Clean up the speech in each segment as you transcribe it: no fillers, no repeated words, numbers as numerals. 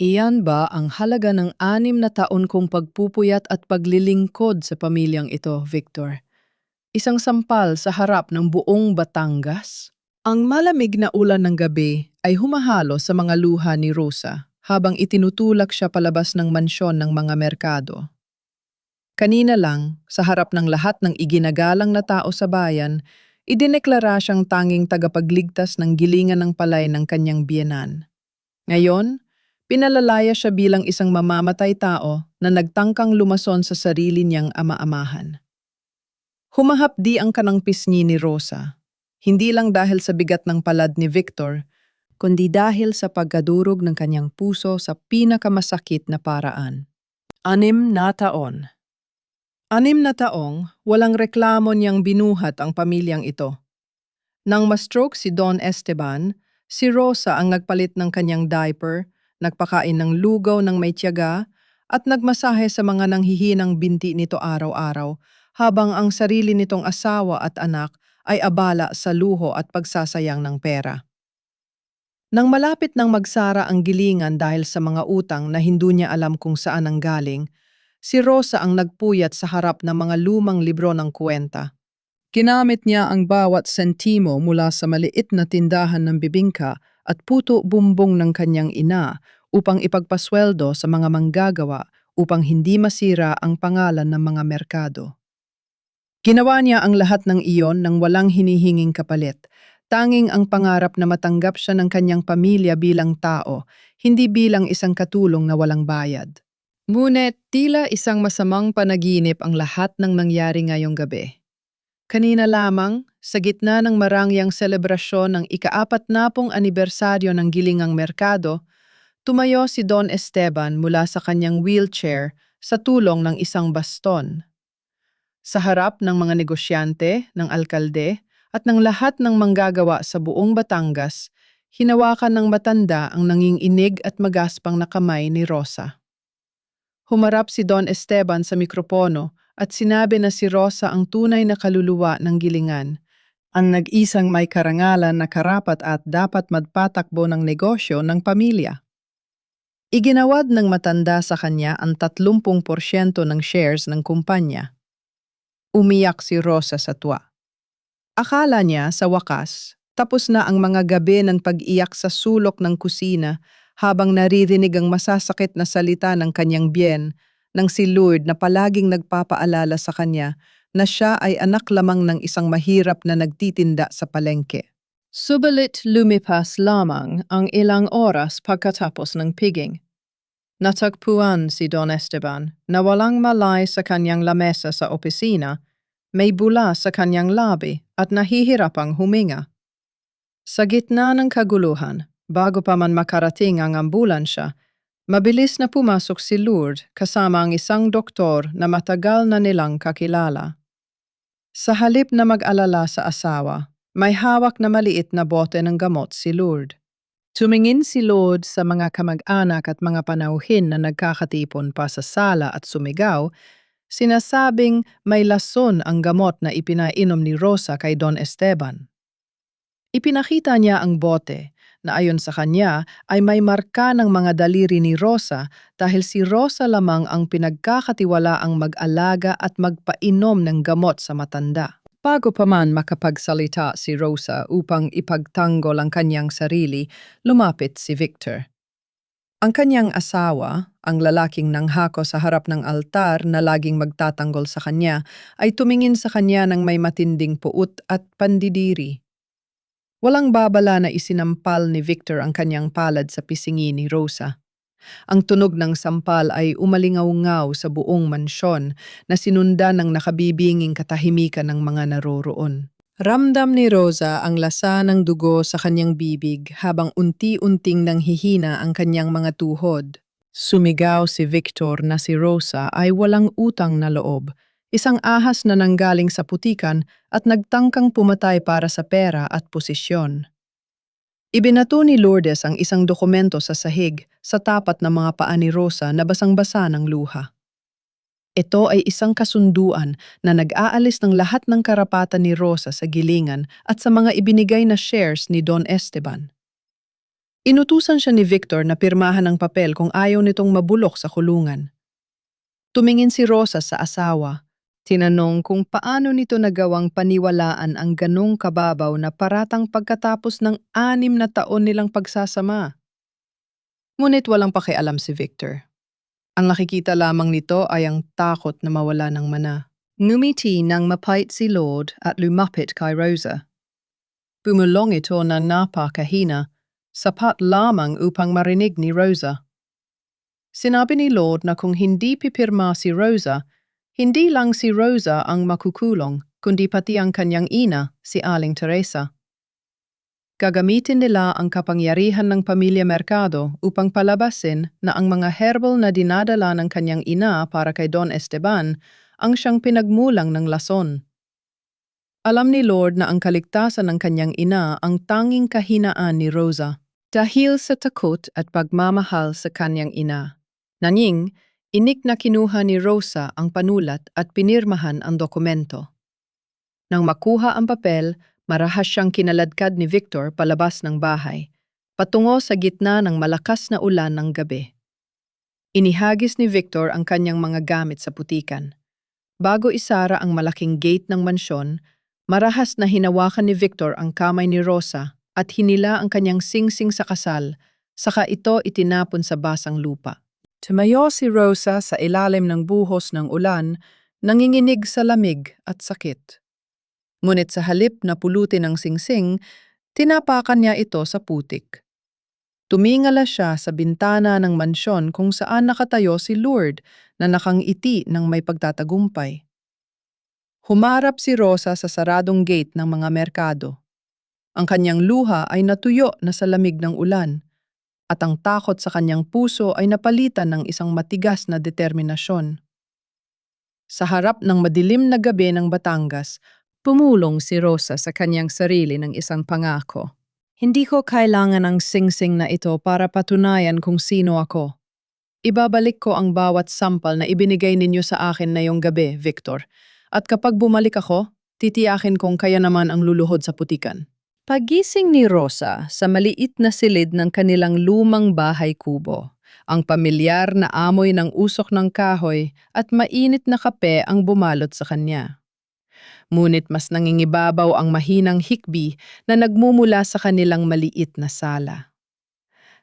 Iyan ba ang halaga ng 6 na taon kong pagpupuyat at paglilingkod sa pamilyang ito, Victor? Isang sampal sa harap ng buong Batangas? Ang malamig na ulan ng gabi ay humahalo sa mga luha ni Rosa habang itinutulak siya palabas ng mansyon ng mga merkado. Kanina lang, sa harap ng lahat ng iginagalang na tao sa bayan, idineklara siyang tanging tagapagligtas ng gilingan ng palay ng kanyang biyenan. Ngayon, pinalalaya siya bilang isang mamamatay tao na nagtangkang lumason sa sarili niyang ama-amahan. Humahapdi ang kanang pisngi ni Rosa, hindi lang dahil sa bigat ng palad ni Victor, kundi dahil sa pagkadurog ng kanyang puso sa pinakamasakit na paraan. 6 na taon. 6 na taong walang reklamo niyang binuhat ang pamilyang ito. Nang ma-stroke si Don Esteban, si Rosa ang nagpalit ng kanyang diaper, nagpakain ng lugaw ng may tiyaga, at nagmasahe sa mga nanghihinang binti nito araw-araw, habang ang sarili nitong asawa at anak ay abala sa luho at pagsasayang ng pera. Nang malapit nang magsara ang gilingan dahil sa mga utang na hindi niya alam kung saan ang galing, si Rosa ang nagpuyat sa harap ng mga lumang libro ng kwenta. Ginamit niya ang bawat sentimo mula sa maliit na tindahan ng bibingka at puto-bumbong ng kanyang ina upang ipagpasweldo sa mga manggagawa upang hindi masira ang pangalan ng mga merkado. Ginawa niya ang lahat ng iyon nang walang hinihinging kapalit, tanging ang pangarap na matanggap siya ng kanyang pamilya bilang tao, hindi bilang isang katulong na walang bayad. Ngunit tila isang masamang panaginip ang lahat ng nangyari ngayong gabi. Kanina lamang, sa gitna ng marangyang selebrasyon ng ika-40 anibersaryo ng Gilingang Merkado, tumayo si Don Esteban mula sa kanyang wheelchair sa tulong ng isang baston. Sa harap ng mga negosyante, ng alkalde, at ng lahat ng manggagawa sa buong Batangas, hinawakan ng matanda ang nanginginig at magaspang na kamay ni Rosa. Humarap si Don Esteban sa mikropono at sinabi na si Rosa ang tunay na kaluluwa ng gilingan, ang nag-isang may karangalan na karapat at dapat magpatakbo ng negosyo ng pamilya. Iginawad ng matanda sa kanya ang 30% ng shares ng kumpanya. Umiyak si Rosa sa tuwa. Akala niya sa wakas, tapos na ang mga gabi ng pag-iyak sa sulok ng kusina habang naririnig ang masasakit na salita ng kanyang biyen nang si Lourdes na palaging nagpapaalala sa kanya na siya ay anak lamang ng isang mahirap na nagtitinda sa palengke. Subalit lumipas lamang ang ilang oras pagkatapos ng piging. Natagpuan si Don Esteban na walang malay sa kanyang lamesa sa opisina, may bula sa kanyang labi at nahihirapang huminga. Sa gitna ng kaguluhan, bago pa man makarating ang ambulansya, mabilis na pumasok si Lourdes kasama ang isang doktor na matagal na nilang kakilala. Sa halip na mag-alala sa asawa, may hawak na maliit na bote ng gamot si Lourdes. Tumingin si Lourdes sa mga kamag-anak at mga panauhin na nagkakatipon pa sa sala at sumigaw, sinasabing may lason ang gamot na ipinainom ni Rosa kay Don Esteban. Ipinakita niya ang bote na ayon sa kanya ay may marka ng mga daliri ni Rosa dahil si Rosa lamang ang pinagkakatiwalaang mag-alaga at magpainom ng gamot sa matanda. Bago pa man makapagsalita si Rosa upang ipagtanggol ang kanyang sarili, lumapit si Victor. Ang kanyang asawa, ang lalaking nanghako sa harap ng altar na laging magtatanggol sa kanya, ay tumingin sa kanya ng may matinding puot at pandidiri. Walang babala na isinampal ni Victor ang kanyang palad sa pisingi ni Rosa. Ang tunog ng sampal ay umalingaw-ngaw sa buong mansyon na sinundan ng nakabibinging katahimikan ng mga naroroon. Ramdam ni Rosa ang lasa ng dugo sa kanyang bibig habang unti-unting nanghihina ang kanyang mga tuhod. Sumigaw si Victor na si Rosa ay walang utang na loob, isang ahas na nanggaling sa putikan at nagtangkang pumatay para sa pera at posisyon. Ibinato ni Lourdes ang isang dokumento sa sahig sa tapat ng mga paa ni Rosa na basang-basa ng luha. Ito ay isang kasunduan na nag-aalis ng lahat ng karapatan ni Rosa sa gilingan at sa mga ibinigay na shares ni Don Esteban. Inutusan siya ni Victor na pirmahan ng papel kung ayaw nitong mabulok sa kulungan. Tumingin si Rosa sa asawa. Tinanong kung paano nito nagawang paniwalaan ang ganong kababaw na paratang pagkatapos ng 6 na taon nilang pagsasama. Ngunit walang pakialam si Victor. Ang nakikita lamang nito ay ang takot na mawala ng mana. Ngumiti nang mapait si Lord at lumapit kay Rosa. Bumulong ito na napakahina, sapat lamang upang marinig ni Rosa. Sinabi ni Lord na kung hindi pipirma si Rosa, hindi lang si Rosa ang makukulong, kundi pati ang kanyang ina, si Aling Teresa. Gagamitin nila ang kapangyarihan ng pamilya Mercado upang palabasin na ang mga herbal na dinadala ng kanyang ina para kay Don Esteban ang siyang pinagmulang ng lason. Alam ni Lord na ang kaligtasan ng kanyang ina ang tanging kahinaan ni Rosa dahil sa takot at pagmamahal sa kanyang ina. Nanging, inik na kinuha ni Rosa ang panulat at pinirmahan ang dokumento. Nang makuha ang papel, marahas siyang kinaladkad ni Victor palabas ng bahay, patungo sa gitna ng malakas na ulan ng gabi. Inihagis ni Victor ang kanyang mga gamit sa putikan. Bago isara ang malaking gate ng mansyon, marahas na hinawakan ni Victor ang kamay ni Rosa at hinila ang kanyang singsing sa kasal, saka ito itinapon sa basang lupa. Tumayo si Rosa sa ilalim ng buhos ng ulan, nanginginig sa lamig at sakit. Ngunit sa halip na pulutin ng singsing, tinapakan niya ito sa putik. Tumingala siya sa bintana ng mansyon kung saan nakatayo si Lourdes na nakangiti ng may pagtatagumpay. Humarap si Rosa sa saradong gate ng mga merkado. Ang kanyang luha ay natuyo na sa lamig ng ulan, at ang takot sa kanyang puso ay napalitan ng isang matigas na determinasyon. Sa harap ng madilim na gabi ng Batangas, pumulong si Rosa sa kanyang sarili ng isang pangako. Hindi ko kailangan ang singsing na ito para patunayan kung sino ako. Ibabalik ko ang bawat sampal na ibinigay ninyo sa akin na yung gabi, Victor. At kapag bumalik ako, titiyakin kong kaya naman ang luluhod sa putikan. Pagising ni Rosa sa maliit na silid ng kanilang lumang bahay kubo, ang pamilyar na amoy ng usok ng kahoy at mainit na kape ang bumalot sa kanya. Ngunit mas nangingibabaw ang mahinang hikbi na nagmumula sa kanilang maliit na sala.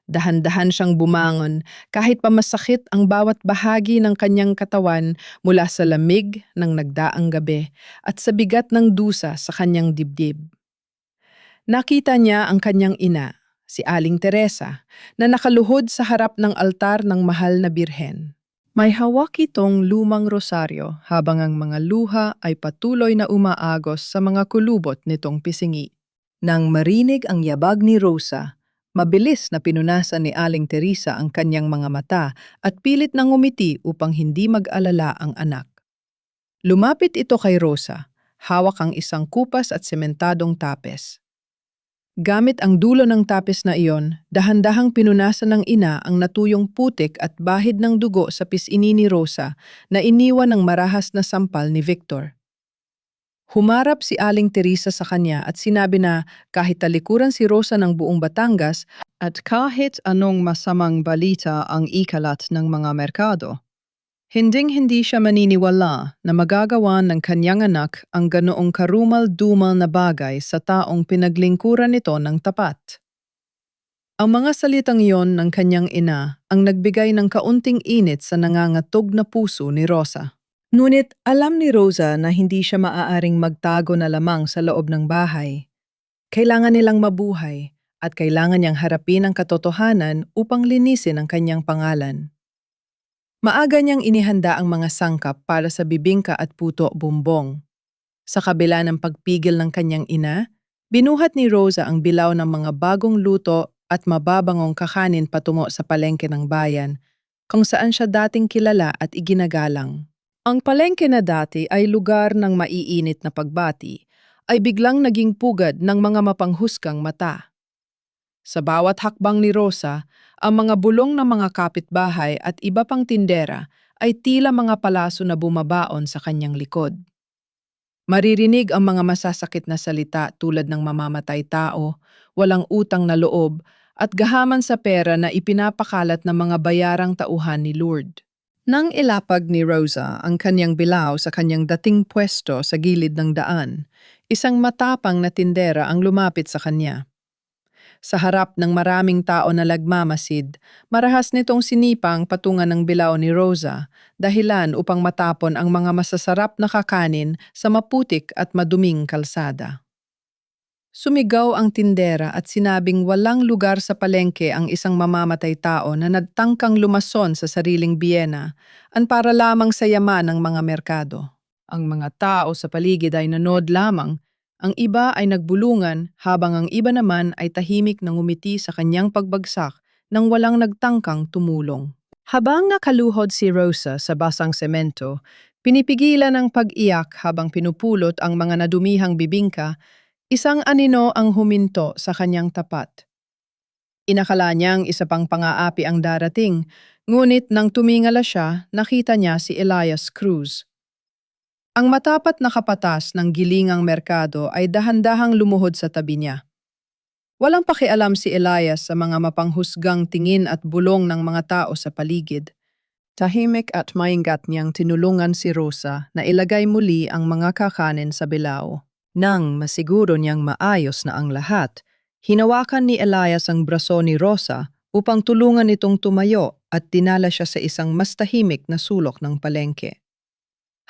Dahan-dahan siyang bumangon kahit pa masakit ang bawat bahagi ng kanyang katawan mula sa lamig ng nagdaang gabi at sa bigat ng dusa sa kanyang dibdib. Nakita niya ang kanyang ina, si Aling Teresa, na nakaluhod sa harap ng altar ng mahal na birhen. May hawak itong lumang rosaryo habang ang mga luha ay patuloy na umaagos sa mga kulubot nitong pisingi. Nang marinig ang yabag ni Rosa, mabilis na pinunasan ni Aling Teresa ang kanyang mga mata at pilit nang ngumiti upang hindi mag-alala ang anak. Lumapit ito kay Rosa, hawak ang isang kupas at sementadong tapes. Gamit ang dulo ng tapes na iyon, dahan-dahang pinunasan ng ina ang natuyong putik at bahid ng dugo sa pisini ni Rosa na iniwan ng marahas na sampal ni Victor. Humarap si Aling Teresa sa kanya at sinabi na kahit talikuran si Rosa ng buong Batangas at kahit anong masamang balita ang ikalat ng mga merkado, hinding-hindi siya maniniwala na magagawa ng kanyang anak ang ganoong karumal-dumal na bagay sa taong pinaglingkuran nito ng tapat. Ang mga salitang iyon ng kanyang ina ang nagbigay ng kaunting init sa nangangatog na puso ni Rosa. Ngunit alam ni Rosa na hindi siya maaaring magtago na lamang sa loob ng bahay. Kailangan nilang mabuhay at kailangan niyang harapin ang katotohanan upang linisin ang kanyang pangalan. Maaga niyang inihanda ang mga sangkap para sa bibingka at puto bumbong. Sa kabila ng pagpigil ng kanyang ina, binuhat ni Rosa ang bilaw ng mga bagong luto at mababangong kakanin patungo sa palengke ng bayan, kung saan siya dating kilala at iginagalang. Ang palengke na dati ay lugar ng maiinit na pagbati, ay biglang naging pugad ng mga mapanghusgang mata. Sa bawat hakbang ni Rosa, ang mga bulong ng mga kapitbahay at iba pang tindera ay tila mga palaso na bumabaon sa kanyang likod. Maririnig ang mga masasakit na salita tulad ng mamamatay tao, walang utang na loob, at gahaman sa pera na ipinapakalat ng mga bayarang tauhan ni Lord. Nang ilapag ni Rosa ang kanyang bilao sa kanyang dating pwesto sa gilid ng daan, isang matapang na tindera ang lumapit sa kanya. Sa harap ng maraming tao na lagmamasid, marahas nitong sinipang patungan ng bilao ni Rosa, dahilan upang matapon ang mga masasarap na kakanin sa maputik at maduming kalsada. Sumigaw ang tindera at sinabing walang lugar sa palengke ang isang mamamatay tao na nagtangkang lumason sa sariling biyena an para lamang sa yaman ng mga merkado. Ang mga tao sa paligid ay nanood lamang, ang iba ay nagbulungan habang ang iba naman ay tahimik na ngumiti sa kanyang pagbagsak nang walang nagtangkang tumulong. Habang nakaluhod si Rosa sa basang semento, pinipigilan ang pag-iyak habang pinupulot ang mga nadumihang bibingka. Isang anino ang huminto sa kanyang tapat. Inakala niyang isa pang pang-aapi ang darating, ngunit nang tumingala siya, nakita niya si Elias Cruz. Ang matapat na kapatas ng gilingang merkado ay dahan-dahang lumuhod sa tabi niya. Walang pakialam si Elias sa mga mapanghusgang tingin at bulong ng mga tao sa paligid. Tahimik at maingat niyang tinulungan si Rosa na ilagay muli ang mga kakanin sa bilao. Nang masiguro niyang maayos na ang lahat, hinawakan ni Elias ang braso ni Rosa upang tulungan itong tumayo at dinala siya sa isang mas tahimik na sulok ng palengke.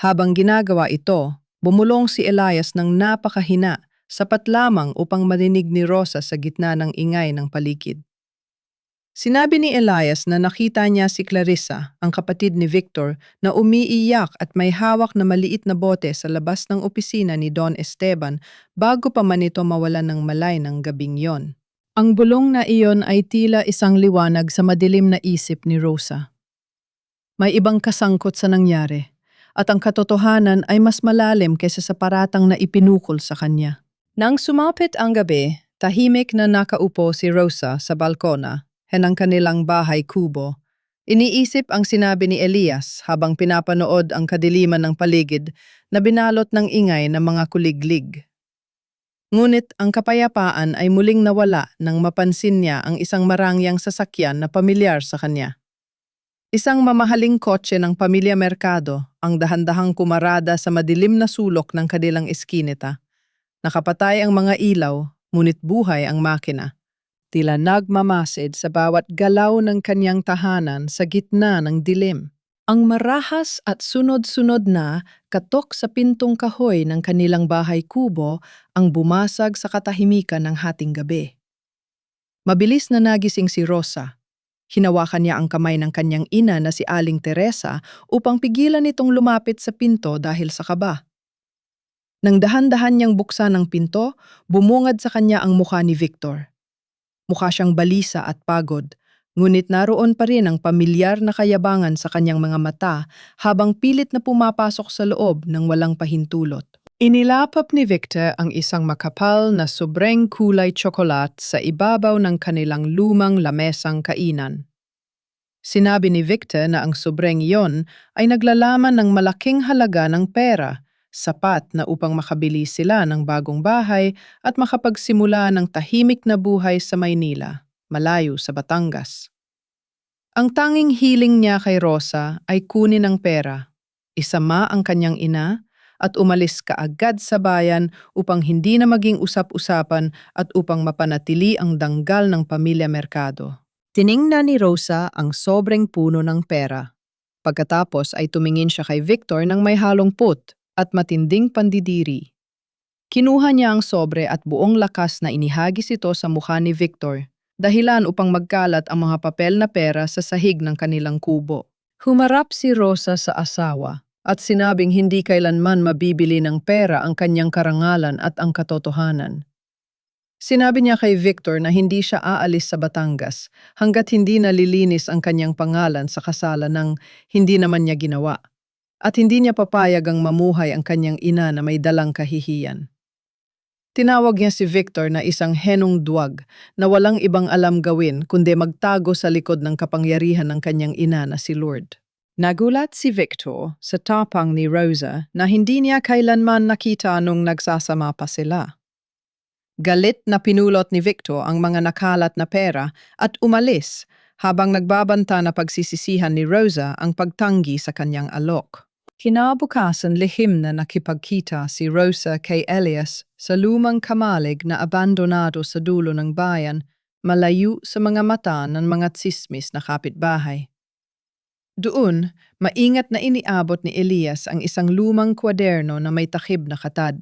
Habang ginagawa ito, bumulong si Elias ng napakahina, sapat lamang upang marinig ni Rosa sa gitna ng ingay ng paligid. Sinabi ni Elias na nakita niya si Clarissa, ang kapatid ni Victor, na umiiyak at may hawak na maliit na bote sa labas ng opisina ni Don Esteban bago pa man ito mawalan ng malay ng gabing yon. Ang bulong na iyon ay tila isang liwanag sa madilim na isip ni Rosa. May ibang kasangkot sa nangyari, at ang katotohanan ay mas malalim kaysa sa paratang na ipinukol sa kanya. Nang sumapit ang gabi, tahimik na nakaupo si Rosa sa balkona, ng kanilang bahay kubo. Iniisip ang sinabi ni Elias habang pinapanood ang kadiliman ng paligid na binalot ng ingay ng mga kuliglig. Ngunit ang kapayapaan ay muling nawala nang mapansin niya ang isang marangyang sasakyan na pamilyar sa kanya. Isang mamahaling kotse ng pamilya Mercado ang dahan-dahang kumarada sa madilim na sulok ng kanilang eskinita. Nakapatay ang mga ilaw, ngunit buhay ang makina. Tila nagmamasid sa bawat galaw ng kanyang tahanan sa gitna ng dilim. Ang marahas at sunod-sunod na katok sa pintong kahoy ng kanilang bahay kubo ang bumasag sa katahimikan ng hating gabi. Mabilis na nagising si Rosa. Hinawakan niya ang kamay ng kanyang ina na si Aling Teresa upang pigilan itong lumapit sa pinto dahil sa kaba. Nang dahan-dahan niyang buksan ang pinto, bumungad sa kanya ang mukha ni Victor. Mukha siyang balisa at pagod, ngunit naroon pa rin ang pamilyar na kayabangan sa kanyang mga mata habang pilit na pumapasok sa loob ng walang pahintulot. Inilapap ni Victor ang isang makapal na sobrang kulay tsokolat sa ibabaw ng kanilang lumang lamesang kainan. Sinabi ni Victor na ang sobrang iyon ay naglalaman ng malaking halaga ng pera, sapat na upang makabili sila ng bagong bahay at makapagsimula ng tahimik na buhay sa Maynila, malayo sa Batangas. Ang tanging hiling niya kay Rosa ay kunin ang pera, isama ang kanyang ina, at umalis kaagad sa bayan upang hindi na maging usap-usapan at upang mapanatili ang danggal ng pamilya Mercado. Tiningnan ni Rosa ang sobrang puno ng pera. Pagkatapos ay tumingin siya kay Victor ng may halong put at matinding pandidiri. Kinuha niya ang sobre at buong lakas na inihagis ito sa mukha ni Victor, dahilan upang magkalat ang mga papel na pera sa sahig ng kanilang kubo. Humarap si Rosa sa asawa at sinabing hindi kailanman mabibili ng pera ang kanyang karangalan at ang katotohanan. Sinabi niya kay Victor na hindi siya aalis sa Batangas hanggat hindi nalilinis ang kanyang pangalan sa kasalan ng hindi naman niya ginawa. At hindi niya papayag ang mamuhay ang kanyang ina na may dalang kahihiyan. Tinawag niya si Victor na isang henong duwag na walang ibang alam gawin kundi magtago sa likod ng kapangyarihan ng kanyang ina na si Lord. Nagulat si Victor sa tapang ni Rosa na hindi niya kailanman nakita nung nagsasama pa sila. Galit na pinulot ni Victor ang mga nakalat na pera at umalis habang nagbabanta na pagsisisihan ni Rosa ang pagtanggi sa kanyang alok. Kinabukasan lihim na nakipagkita si Rosa kay Elias sa lumang kamalig na abandonado sa dulo ng bayan, malayo sa mga mata ng mga tsismis na kapitbahay. Doon, maingat na iniabot ni Elias ang isang lumang kwaderno na may takib na katad.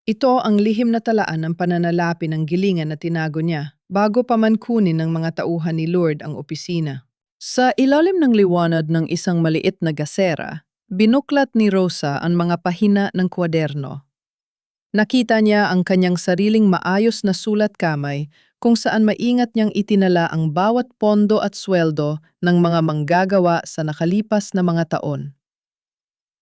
Ito ang lihim na talaan ng pananalapi ng gilingan na tinago niya bago pa man kunin ng mga tauhan ni Lord ang opisina. Sa ilalim ng liwanag ng isang maliit na gasera, binuklat ni Rosa ang mga pahina ng kwaderno. Nakita niya ang kanyang sariling maayos na sulat kamay kung saan maingat niyang itinala ang bawat pondo at sweldo ng mga manggagawa sa nakalipas na mga taon.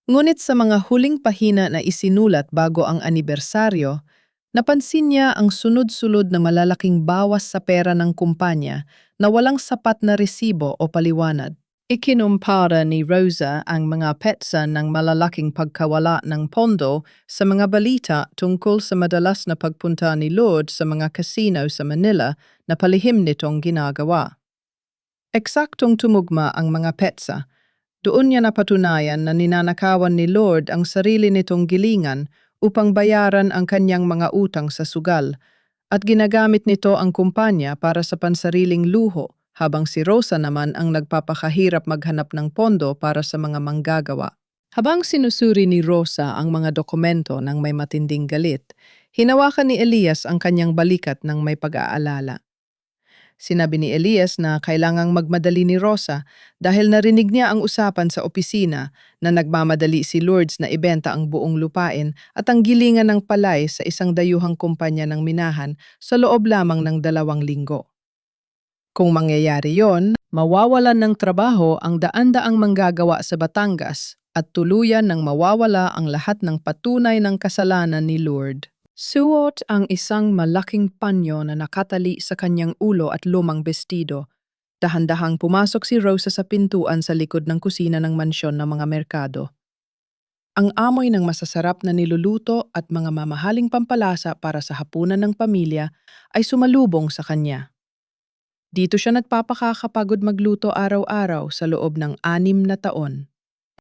Ngunit sa mga huling pahina na isinulat bago ang anibersaryo, napansin niya ang sunod-sunod na malalaking bawas sa pera ng kumpanya na walang sapat na resibo o paliwanag. Ikinumpara ni Rosa ang mga petsa ng malalaking pagkawala ng pondo sa mga balita tungkol sa madalas na pagpunta ni Lord sa mga casino sa Manila na palihim nitong ginagawa. Eksaktong tumugma ang mga petsa. Doon niya napatunayan na ninanakawan ni Lord ang sarili nitong gilingan upang bayaran ang kanyang mga utang sa sugal at ginagamit nito ang kumpanya para sa pansariling luho habang si Rosa naman ang nagpapakahirap maghanap ng pondo para sa mga manggagawa. Habang sinusuri ni Rosa ang mga dokumento ng may matinding galit, hinawakan ni Elias ang kanyang balikat ng may pag-aalala. Sinabi ni Elias na kailangang magmadali ni Rosa dahil narinig niya ang usapan sa opisina na nagmamadali si Lourdes na ibenta ang buong lupain at ang gilingan ng palay sa isang dayuhang kumpanya ng minahan sa loob lamang ng 2 linggo. Kung mangyayari yon, mawawalan ng trabaho ang daan-daang manggagawa sa Batangas at tuluyan ng mawawala ang lahat ng patunay ng kasalanan ni Lourdes. Suot ang isang malaking panyo na nakatali sa kanyang ulo at lumang bestido. Dahan-dahang pumasok si Rosa sa pintuan sa likod ng kusina ng mansyon ng mga merkado. Ang amoy ng masasarap na niluluto at mga mamahaling pampalasa para sa hapunan ng pamilya ay sumalubong sa kanya. Dito siya nagpapakakapagod magluto araw-araw sa loob ng 6 na taon.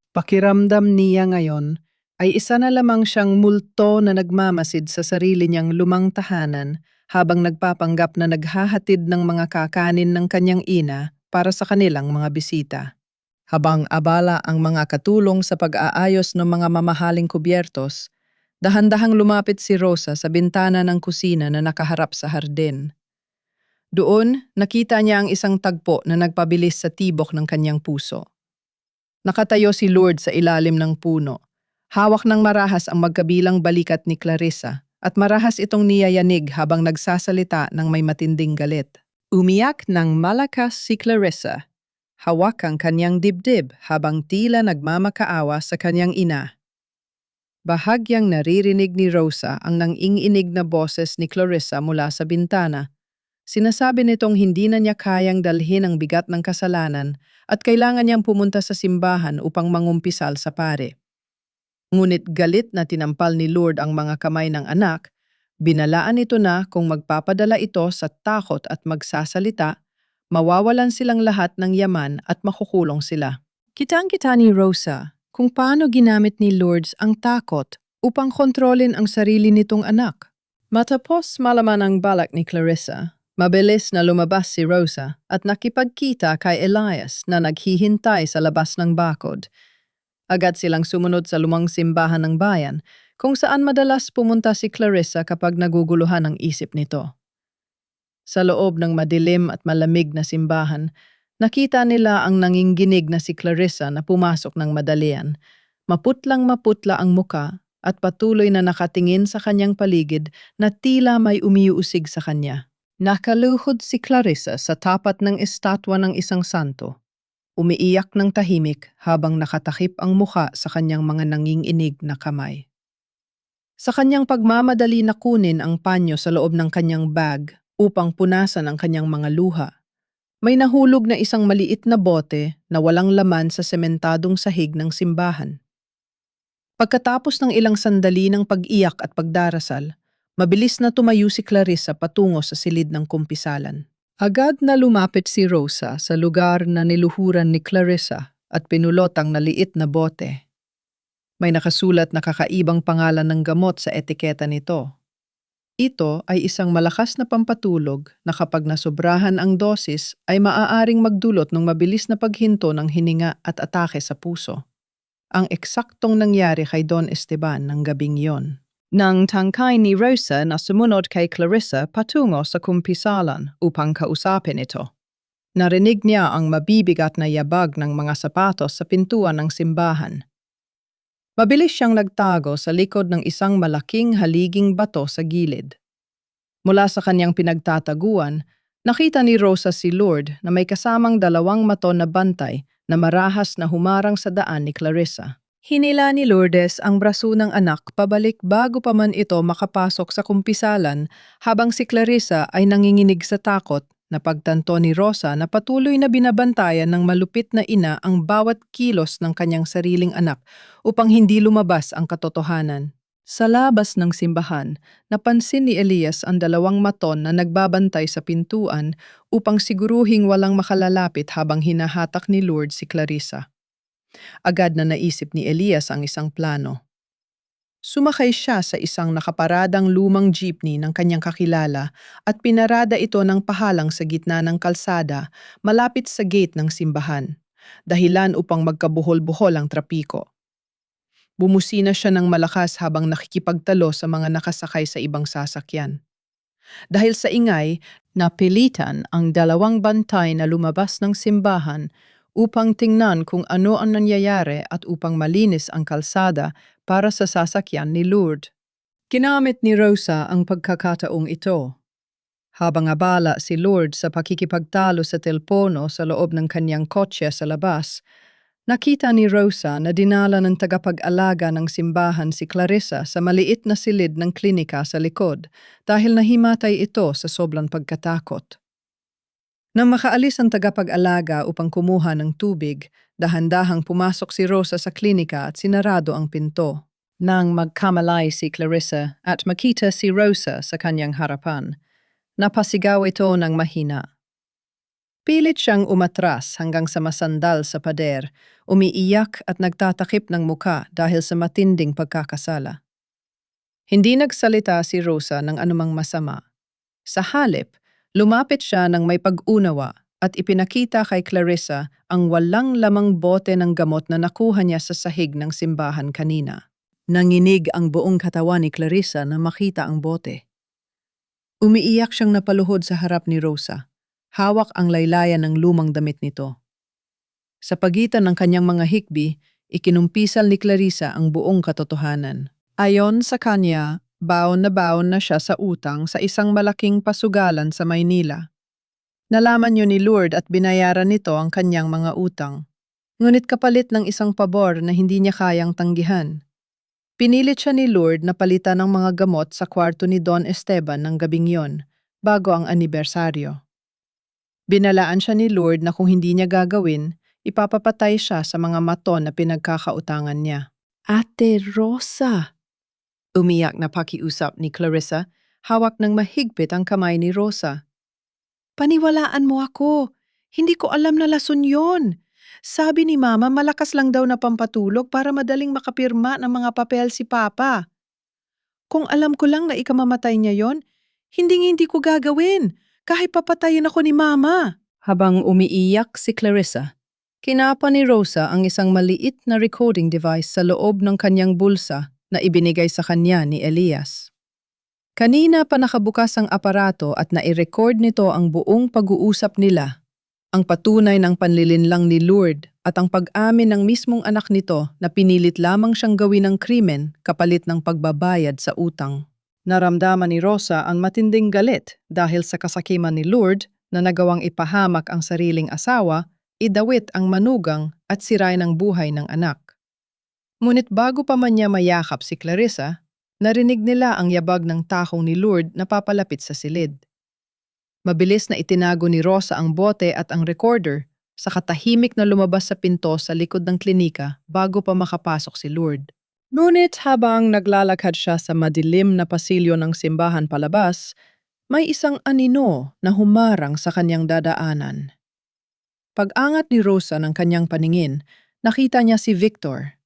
Pakiramdam niya ngayon ay isa na lamang siyang multo na nagmamasid sa sarili niyang lumang tahanan habang nagpapanggap na naghahatid ng mga kakanin ng kanyang ina para sa kanilang mga bisita. Habang abala ang mga katulong sa pag-aayos ng mga mamahaling kubyertos, dahan-dahang lumapit si Rosa sa bintana ng kusina na nakaharap sa hardin. Doon, nakita niya ang isang tagpo na nagpabilis sa tibok ng kanyang puso. Nakatayo si Lourdes sa ilalim ng puno. Hawak ng marahas ang magkabilang balikat ni Clarissa at marahas itong niyayanig habang nagsasalita ng may matinding galit. Umiyak ng malakas si Clarissa. Hawak ang kanyang dibdib habang tila nagmamakaawa sa kanyang ina. Bahagyang naririnig ni Rosa ang nang-inginig na boses ni Clarissa mula sa bintana. Sinasabi nitong hindi na niya kayang dalhin ang bigat ng kasalanan at kailangan niyang pumunta sa simbahan upang mangumpisal sa pare. Ngunit galit na tinampal ni Lord ang mga kamay ng anak, binalaan ito na kung magpapadala ito sa takot at magsasalita, mawawalan silang lahat ng yaman at makukulong sila. Kitang-kita ni Rosa kung paano ginamit ni Lourdes ang takot upang kontrolin ang sarili nitong anak. Matapos malaman ang balak ni Clarissa, mabilis na lumabas si Rosa at nakipagkita kay Elias na naghihintay sa labas ng bakod. Agad silang sumunod sa lumang simbahan ng bayan kung saan madalas pumunta si Clarissa kapag naguguluhan ang isip nito. Sa loob ng madilim at malamig na simbahan, nakita nila ang nanginginig na si Clarissa na pumasok ng madalian. Maputlang maputla ang muka at patuloy na nakatingin sa kanyang paligid na tila may umiusig sa kanya. Nakaluhod si Clarissa sa tapat ng estatwa ng isang santo. Umiiyak ng tahimik habang nakatakip ang muka sa kanyang mga nanginginig na kamay. Sa kanyang pagmamadali na kunin ang panyo sa loob ng kanyang bag upang punasan ang kanyang mga luha, may nahulog na isang maliit na bote na walang laman sa sementadong sahig ng simbahan. Pagkatapos ng ilang sandali ng pag-iyak at pagdarasal, Mabilis na tumayo si Clarissa patungo sa silid ng kumpisalan. Agad na lumapit si Rosa sa lugar na niluhuran ni Clarissa at pinulot ang naliit na bote. May nakasulat na kakaibang pangalan ng gamot sa etiketa nito. Ito ay isang malakas na pampatulog na kapag nasobrahan ang dosis ay maaaring magdulot ng mabilis na paghinto ng hininga at atake sa puso. Ang eksaktong nangyari kay Don Esteban ng gabing yon. Nang tangkay ni Rosa na sumunod kay Clarissa patungo sa kumpisalan upang kausapin ito. Narinig niya ang mabibigat na yabag ng mga sapatos sa pintuan ng simbahan. Mabilis siyang nagtago sa likod ng isang malaking haliging bato sa gilid. Mula sa kanyang pinagtataguan, nakita ni Rosa si Lourdes na may kasamang 2 maton na bantay na marahas na humarang sa daan ni Clarissa. Hinila ni Lourdes ang braso ng anak pabalik bago pa man ito makapasok sa kumpisalan habang si Clarissa ay nanginginig sa takot na pagtanto ni Rosa na patuloy na binabantayan ng malupit na ina ang bawat kilos ng kanyang sariling anak upang hindi lumabas ang katotohanan. Sa labas ng simbahan, napansin ni Elias ang 2 maton na nagbabantay sa pintuan upang siguruhing walang makalalapit habang hinahatak ni Lourdes si Clarissa. Agad na naisip ni Elias ang isang plano. Sumakay siya sa isang nakaparadang lumang jeepney ng kanyang kakilala at pinarada ito ng pahalang sa gitna ng kalsada malapit sa gate ng simbahan, dahilan upang magkabuhol-buhol ang trapiko. Bumusina siya ng malakas habang nakikipagtalo sa mga nakasakay sa ibang sasakyan. Dahil sa ingay, napilitan ang 2 bantay na lumabas ng simbahan upang tingnan kung ano ang nangyayari at upang malinis ang kalsada para sa sasakyan ni Lourdes. Ginamit ni Rosa ang pagkakataong ito. Habang abala si Lourdes sa pakikipagtalo sa telpono sa loob ng kanyang kotse sa labas, nakita ni Rosa na dinala ng tagapag-alaga ng simbahan si Clarissa sa maliit na silid ng klinika sa likod dahil nahimatay ito sa sobrang pagkatakot. Nang makaalis ang tagapag-alaga upang kumuha ng tubig, dahan-dahang pumasok si Rosa sa klinika at sinarado ang pinto. Nang magkamalay si Clarissa at makita si Rosa sa kanyang harapan, napasigaw ito ng mahina. Pilit siyang umatras hanggang sa masandal sa pader, umiiyak at nagtatakip ng muka dahil sa matinding pagkakasala. Hindi nagsalita si Rosa ng anumang masama. Sa halip, lumapit siya ng may pag-unawa at ipinakita kay Clarissa ang walang lamang bote ng gamot na nakuha niya sa sahig ng simbahan kanina. Nanginig ang buong katawan ni Clarissa na makita ang bote. Umiiyak siyang napaluhod sa harap ni Rosa. Hawak ang laylayan ng lumang damit nito. Sa pagitan ng kanyang mga hikbi, ikinumpisal ni Clarissa ang buong katotohanan. Ayon sa kanya, baon na siya sa utang sa isang malaking pasugalan sa Maynila. Nalaman niyo ni Lourdes at binayaran nito ang kanyang mga utang. Ngunit kapalit ng isang pabor na hindi niya kayang tanggihan. Pinilit siya ni Lourdes na palitan ng mga gamot sa kwarto ni Don Esteban ng gabing yon, bago ang anibersaryo. Binalaan siya ni Lourdes na kung hindi niya gagawin, ipapapatay siya sa mga maton na pinagkakautangan niya. Ate Rosa! Umiyak na pakiusap ni Clarissa, hawak ng mahigpit ang kamay ni Rosa. Paniwalaan mo ako. Hindi ko alam na lason yon. Sabi ni Mama malakas lang daw na pampatulog para madaling makapirma ng mga papel si Papa. Kung alam ko lang na ikamamatay niya yon, hindi ko gagawin. Kahit papatayin ako ni Mama. Habang umiiyak si Clarissa, kinapa ni Rosa ang isang maliit na recording device sa loob ng kanyang bulsa na ibinigay sa kanya ni Elias. Kanina pa nakabukas ang aparato at nai-record nito ang buong pag-uusap nila, ang patunay ng panlilinlang ni Lourdes at ang pag-amin ng mismong anak nito na pinilit lamang siyang gawin ng krimen kapalit ng pagbabayad sa utang. Naramdaman ni Rosa ang matinding galit dahil sa kasakiman ni Lourdes na nagawang ipahamak ang sariling asawa, idawit ang manugang at siray ng buhay ng anak. Ngunit bago pa man niya mayakap si Clarissa, narinig nila ang yabag ng takong ni Lourdes na papalapit sa silid. Mabilis na itinago ni Rosa ang bote at ang recorder sa katahimik na lumabas sa pinto sa likod ng klinika bago pa makapasok si Lourdes. Ngunit habang naglalakad siya sa madilim na pasilyo ng simbahan palabas, may isang anino na humarang sa kanyang dadaanan. Pag-angat ni Rosa ng kanyang paningin, nakita niya si Victor.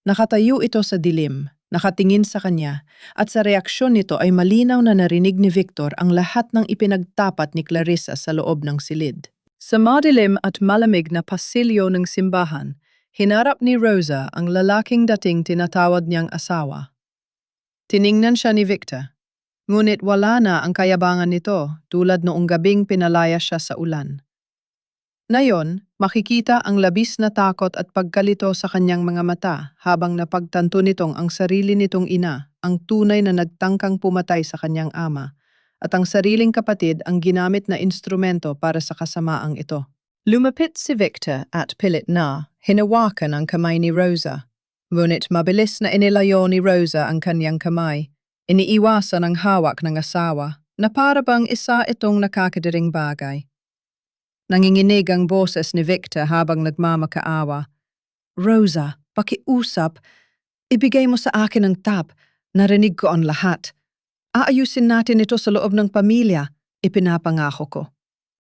Nakatayo ito sa dilim, nakatingin sa kanya, at sa reaksyon nito ay malinaw na narinig ni Victor ang lahat ng ipinagtapat ni Clarissa sa loob ng silid. Sa madilim at malamig na pasilyo ng simbahan, hinarap ni Rosa ang lalaking dating tinatawag niyang asawa. Tiningnan siya ni Victor, ngunit wala na ang kayabangan nito tulad noong gabing pinalaya siya sa ulan. Ngayon, makikita ang labis na takot at pagkalito sa kanyang mga mata habang napagtanto nitong ang sarili nitong ina, ang tunay na nagtangkang pumatay sa kanyang ama, at ang sariling kapatid ang ginamit na instrumento para sa kasamaang ito. Lumapit si Victor at pilit na, hinawakan ang kamay ni Rosa. Ngunit mabilis na inilayo ni Rosa ang kanyang kamay. Iniiwasan ang hawak ng asawa na para bang isa itong nakakadiring bagay. Nanginginig ang boses ni Victor habang nagmamakaawa. Rosa, pakiusap. Ibigay mo sa akin ang tab. Narinig ko ang lahat. Aayusin natin ito sa loob ng pamilya. Ipinapangako ko.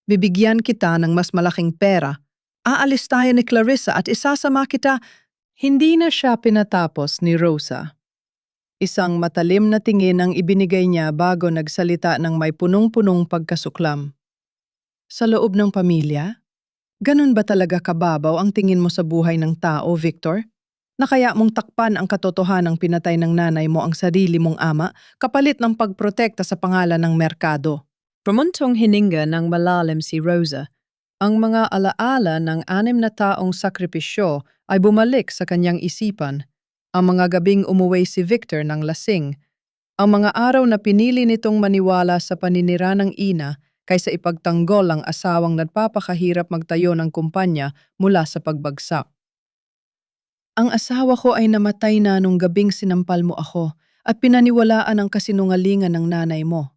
Bibigyan kita ng mas malaking pera. Aalis tayo ni Clarissa at isasama kita. Hindi na siya pinatapos ni Rosa. Isang matalim na tingin ang ibinigay niya bago nagsalita ng may punong-punong pagkasuklam. Sa loob ng pamilya? Ganun ba talaga kababaw ang tingin mo sa buhay ng tao, Victor? Na kaya mong takpan ang katotohanang pinatay ng nanay mo ang sarili mong ama kapalit ng pagprotekta sa pangalan ng merkado? Pumuntong hininga ng malalim si Rosa. Ang mga alaala ng 6 na taong sakripisyo ay bumalik sa kanyang isipan. Ang mga gabing umuwi si Victor ng lasing. Ang mga araw na pinili nitong maniwala sa paninira ng ina kaysa ipagtanggol ang asawang nagpapakahirap magtayo ng kumpanya mula sa pagbagsak. Ang asawa ko ay namatay na nung gabing sinampal mo ako at pinaniwalaan ang kasinungalingan ng nanay mo.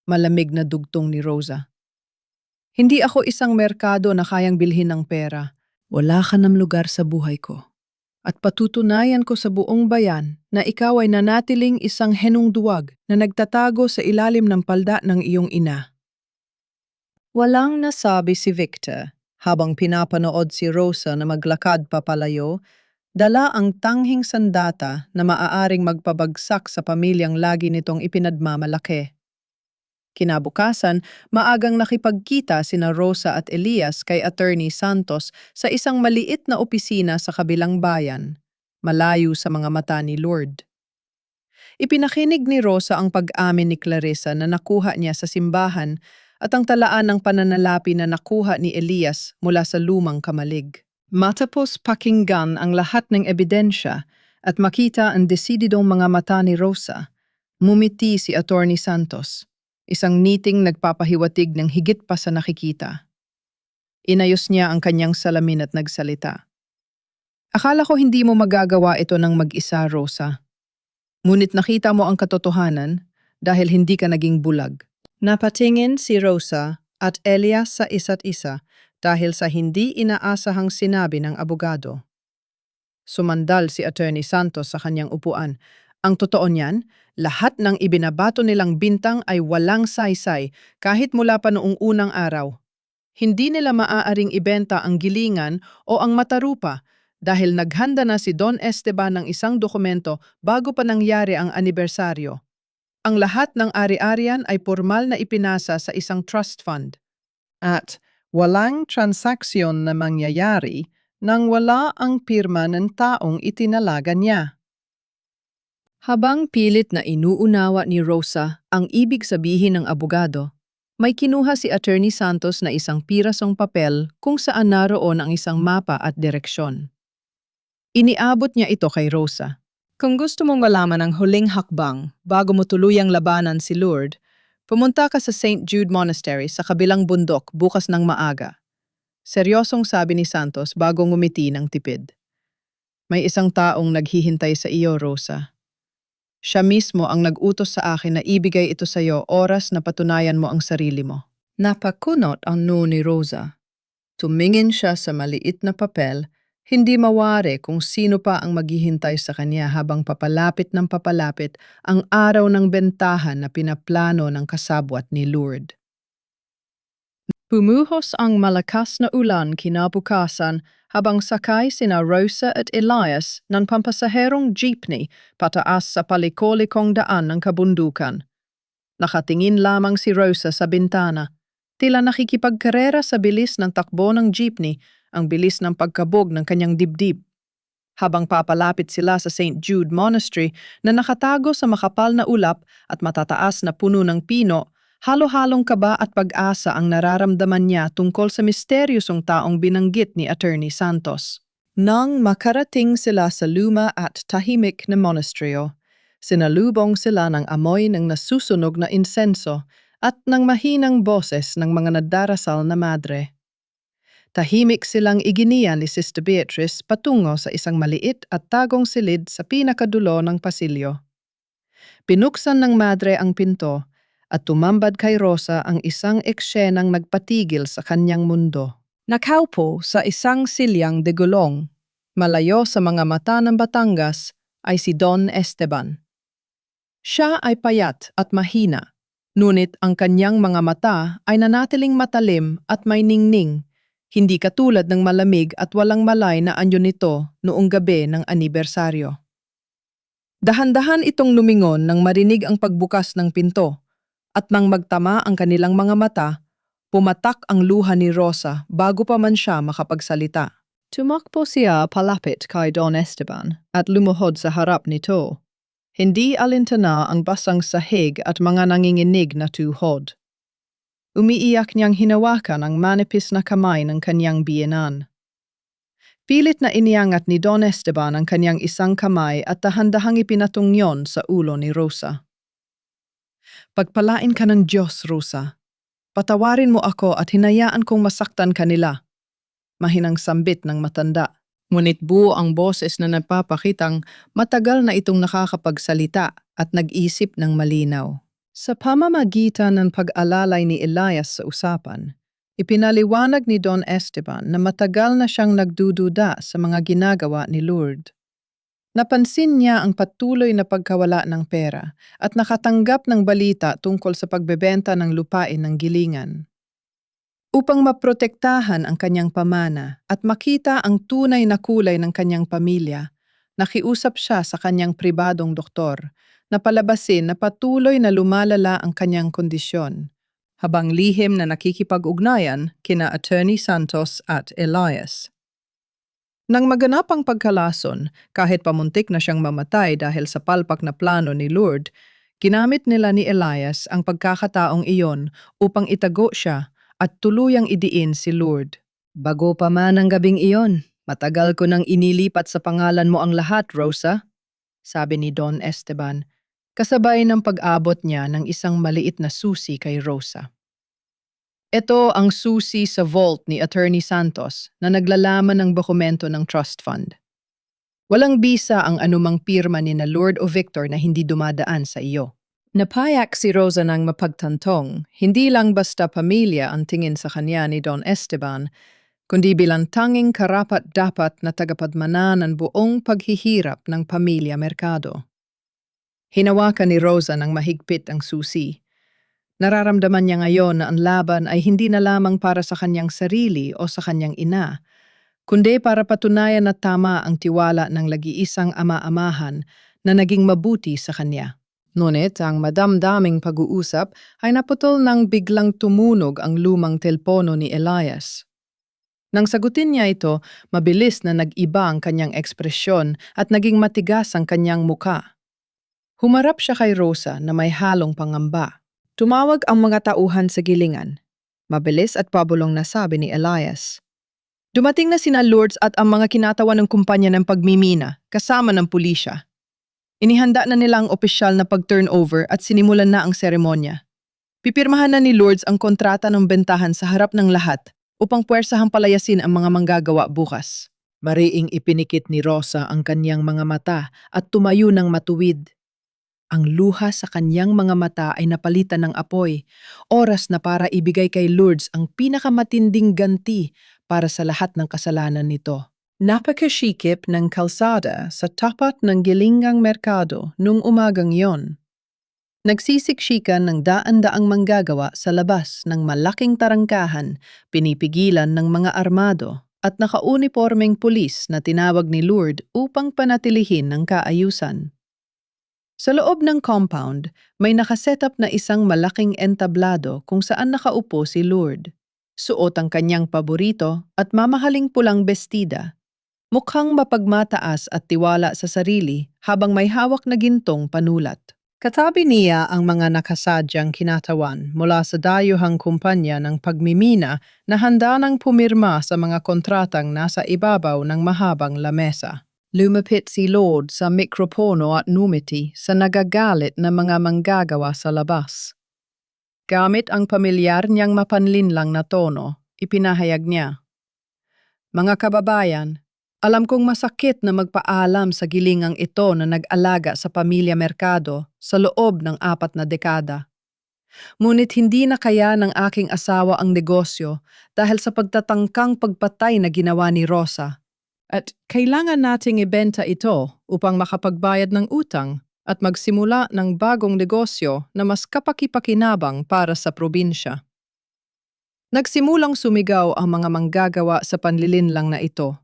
Malamig na dugtong ni Rosa. Hindi ako isang merkado na kayang bilhin ng pera. Wala ka ng lugar sa buhay ko. At patutunayan ko sa buong bayan na ikaw ay nanatiling isang henong duwag na nagtatago sa ilalim ng palda ng iyong ina. Walang nasabi si Victor habang pinapanood si Rosa na maglakad papalayo, dala ang tanghing sandata na maaaring magpabagsak sa pamilyang lagi nitong ipinadmamalaki. Kinabukasan, maagang nakipagkita sina Rosa at Elias kay Attorney Santos sa isang maliit na opisina sa kabilang bayan, malayo sa mga mata ni Lord. Ipinakinig ni Rosa ang pag-amin ni Clarissa na nakuha niya sa simbahan at ang talaan ng pananalapi na nakuha ni Elias mula sa lumang kamalig. Matapos pakinggan ang lahat ng ebidensya at makita ang desididong mga mata ni Rosa, mumiti si Attorney Santos, isang niting nagpapahiwatig ng higit pa sa nakikita. Inayos niya ang kanyang salamin at nagsalita. Akala ko hindi mo magagawa ito ng mag-isa, Rosa. Ngunit nakita mo ang katotohanan dahil hindi ka naging bulag. Napatingin si Rosa at Elias sa isa't isa dahil sa hindi inaasahang sinabi ng abogado. Sumandal si Attorney Santos sa kanyang upuan. Ang totoo niyan, lahat ng ibinabato nilang bintang ay walang saysay kahit mula pa noong unang araw. Hindi nila maaaring ibenta ang gilingan o ang matarupa dahil naghanda na si Don Esteban ng isang dokumento bago pa nangyari ang anibersaryo. Ang lahat ng ari-arian ay formal na ipinasa sa isang trust fund. At walang transaksyon na mangyayari nang wala ang pirma ng taong itinalaga niya. Habang pilit na inuunawa ni Rosa ang ibig sabihin ng abogado, may kinuha si Attorney Santos na isang pirasong papel kung saan naroon ang isang mapa at direksyon. Iniabot niya ito kay Rosa. Kung gusto mong malaman ang huling hakbang bago mo tuluyang labanan si Lourdes, pumunta ka sa St. Jude Monastery sa kabilang bundok bukas ng maaga. Seryosong sabi ni Santos bago ngumiti ng tipid. May isang taong naghihintay sa iyo, Rosa. Siya mismo ang nag-utos sa akin na ibigay ito sa iyo oras na patunayan mo ang sarili mo. Napakunot ang noo ni Rosa. Tumingin siya sa maliit na papel Hindi mawari kung sino pa ang maghihintay sa kanya habang papalapit ng papalapit ang araw ng bentahan na pinaplano ng kasabwat ni Lourdes. Bumuhos ang malakas na ulan kinabukasan habang sakay sina Rosa at Elias ng pampasaherong jeepney pataas sa palikolikong daan ng kabundukan. Nakatingin lamang si Rosa sa bintana. Tila nakikipagkarera sa bilis ng takbo ng jeepney, ang bilis ng pagkabog ng kanyang dibdib. Habang papalapit sila sa St. Jude Monastery na nakatago sa makapal na ulap at matataas na puno ng pino, halo-halong kaba at pag-asa ang nararamdaman niya tungkol sa misteryosong taong binanggit ni Attorney Santos. Nang makarating sila sa luma at tahimik na monasteryo, sinalubong sila ng amoy ng nasusunog na insenso at ng mahinang boses ng mga nadarasal na madre. Tahimik silang iginian ni Sister Beatrice patungo sa isang maliit at tagong silid sa pinakadulo ng pasilyo. Pinuksan ng madre ang pinto at tumambad kay Rosa ang isang eksenang nagpatigil sa kanyang mundo. Nakaupo sa isang silyang de gulong, malayo sa mga mata ng Batangas, ay si Don Esteban. Siya ay payat at mahina, ngunit ang kanyang mga mata ay nanatiling matalim at may ningning, hindi katulad ng malamig at walang malay na anyo nito noong gabi ng anibersaryo. Dahan-dahan itong lumingon nang marinig ang pagbukas ng pinto, at nang magtama ang kanilang mga mata, pumatak ang luha ni Rosa bago pa man siya makapagsalita. Tumakbo siya palapit kay Don Esteban at lumuhod sa harap nito. Hindi alintana ang basang sahig at mga nanginginig na tuhod. Umiiyak niyang hinawakan ang manipis na kamay ng kanyang biyenan. Pilit na iniangat ni Don Esteban ang kanyang isang kamay at dahan-dahang ipinatungyon sa ulo ni Rosa. Pagpalain ka ng Diyos, Rosa. Patawarin mo ako at hinayaan kong masaktan kanila. Mahinang sambit ng matanda. Ngunit buo ang boses na nagpapakitang matagal na itong nakakapagsalita at nag-isip ng malinaw. Sa pamamagitan ng pag-alalay ni Elias sa usapan, ipinaliwanag ni Don Esteban na matagal na siyang nagdududa sa mga ginagawa ni Lourdes. Napansin niya ang patuloy na pagkawala ng pera at nakatanggap ng balita tungkol sa pagbebenta ng lupain ng gilingan. Upang maprotektahan ang kanyang pamana at makita ang tunay na kulay ng kanyang pamilya, nakiusap siya sa kanyang pribadong doktor na palabasin na patuloy na lumalala ang kanyang kondisyon, habang lihim na nakikipag-ugnayan kina Attorney Santos at Elias. Nang maganap ang pagkalason, kahit pamuntik na siyang mamatay dahil sa palpak na plano ni Lourdes, ginamit nila ni Elias ang pagkakataong iyon upang itago siya at tuluyang idiin si Lourdes. Bago pa man ang gabing iyon, matagal ko nang inilipat sa pangalan mo ang lahat, Rosa, sabi ni Don Esteban, kasabay ng pag-abot niya ng isang maliit na susi kay Rosa. Ito ang susi sa vault ni Attorney Santos na naglalaman ng dokumento ng trust fund. Walang bisa ang anumang pirma ni na Lord o Victor na hindi dumadaan sa iyo. Napayak si Rosa ng mapagtantong, hindi lang basta pamilya ang tingin sa kanya ni Don Esteban, kundi bilang tanging karapat-dapat na tagapagmana ng buong paghihirap ng pamilya Mercado. Hinawakan ni Rosa ng mahigpit ang susi. Nararamdaman niya ngayon na ang laban ay hindi na lamang para sa kanyang sarili o sa kanyang ina, kundi para patunayan na tama ang tiwala ng lagi-isang ama-amahan na naging mabuti sa kanya. Ngunit ang madamdaming pag-uusap ay naputol nang biglang tumunog ang lumang telpono ni Elias. Nang sagutin niya ito, mabilis na nag-iba ang kanyang ekspresyon at naging matigas ang kanyang muka. Humarap siya kay Rosa na may halong pangamba. Tumawag ang mga tauhan sa gilingan. Mabilis at pabulong na sabi ni Elias. Dumating na sina Lourdes at ang mga kinatawan ng kumpanya ng pagmimina, kasama ng pulisya. Inihanda na nila ang opisyal na pag-turnover at sinimulan na ang seremonya. Pipirmahan na ni Lourdes ang kontrata ng bentahan sa harap ng lahat upang puwersahang palayasin ang mga manggagawa bukas. Mariing ipinikit ni Rosa ang kanyang mga mata at tumayo ng matuwid. Ang luha sa kanyang mga mata ay napalitan ng apoy, oras na para ibigay kay Lourdes ang pinakamatinding ganti para sa lahat ng kasalanan nito. Napakasikip ng kalsada sa tapat ng gilingang merkado nung umagang yon. Nagsisiksikan ng daan-daang manggagawa sa labas ng malaking tarangkahan, pinipigilan ng mga armado at nakaunipormeng pulis na tinawag ni Lourdes upang panatilihin ng kaayusan. Sa loob ng compound, may nakasetup na isang malaking entablado kung saan nakaupo si Lourdes. Suot ang kanyang paborito at mamahaling pulang bestida. Mukhang mapagmataas at tiwala sa sarili habang may hawak na gintong panulat. Katabi niya ang mga nakasadyang kinatawan mula sa dayuhang kumpanya ng pagmimina na handa nang pumirma sa mga kontratang nasa ibabaw ng mahabang lamesa. Lumapit si Lord sa mikropono at numiti sa nagagalit na mga manggagawa sa labas. Gamit ang pamilyar niyang mapanlinlang na tono, ipinahayag niya, "Mga kababayan, alam kong masakit na magpaalam sa gilingang ito na nag-alaga sa pamilya merkado sa loob ng 4 na dekada. Ngunit hindi na kaya ng aking asawa ang negosyo dahil sa pagtatangkang pagpatay na ginawa ni Rosa. At kailangan nating ibenta ito upang makapagbayad ng utang at magsimula ng bagong negosyo na mas kapaki-pakinabang para sa probinsya." Nagsimulang sumigaw ang mga manggagawa sa panlilinlang na ito.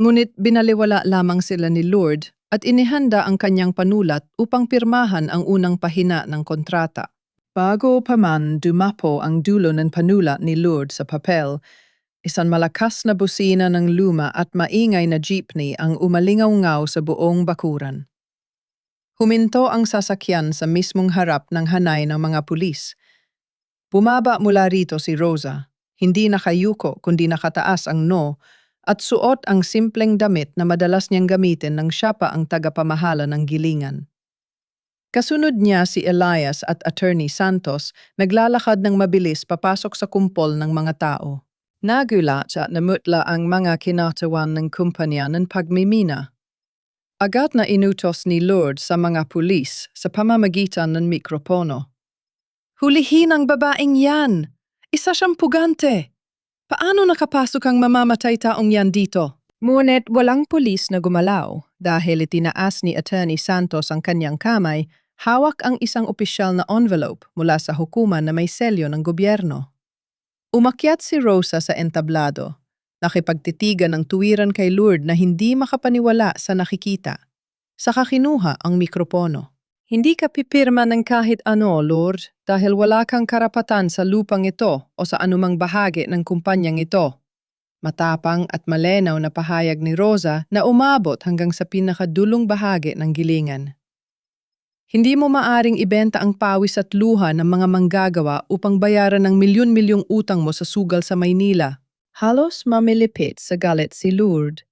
Ngunit binaliwala lamang sila ni Lourdes at inihanda ang kanyang panulat upang pirmahan ang unang pahina ng kontrata. Bago pa man dumapo ang dulo ng panulat ni Lourdes sa papel, isang malakas na busina ng luma at maingay na jeepney ang umalingaw-ngaw sa buong bakuran. Huminto ang sasakyan sa mismong harap ng hanay ng mga pulis. Bumaba mula rito si Rosa, hindi nakayuko kundi nakataas ang no, at suot ang simpleng damit na madalas niyang gamitin nang siya pa ang tagapamahala ng gilingan. Kasunod niya si Elias at Attorney Santos naglalakad ng mabilis papasok sa kumpol ng mga tao. Nagulat at namutla ang mga kinatawan ng kumpanya ng pagmimina. Agad na inutos ni Lourdes sa mga pulis sa pamamagitan ng mikropono. "Hulihin ang babaeng yan! Isa siyang pugante! Paano nakapasok ang mamamatay taong yan dito?" Ngunit walang pulis na gumalaw dahil itinaas ni Attorney Santos ang kanyang kamay, hawak ang isang opisyal na envelope mula sa hukuman na may selyo ng gobyerno. Umakyat si Rosa sa entablado, nakipagtitigan ng tuwiran kay Lourdes na hindi makapaniwala sa nakikita. Saka kinuha ang mikropono. "Hindi ka pipirma ng kahit ano, Lord, dahil wala kang karapatan sa lupang ito o sa anumang bahagi ng kumpanyang ito." Matapang at malinaw na pahayag ni Rosa na umabot hanggang sa pinakadulong bahagi ng gilingan. Hindi mo maaring ibenta ang pawis at luha ng mga manggagawa upang bayaran ng milyon-milyong utang mo sa sugal sa Maynila. Halos mamilipit sa galit si Lourdes.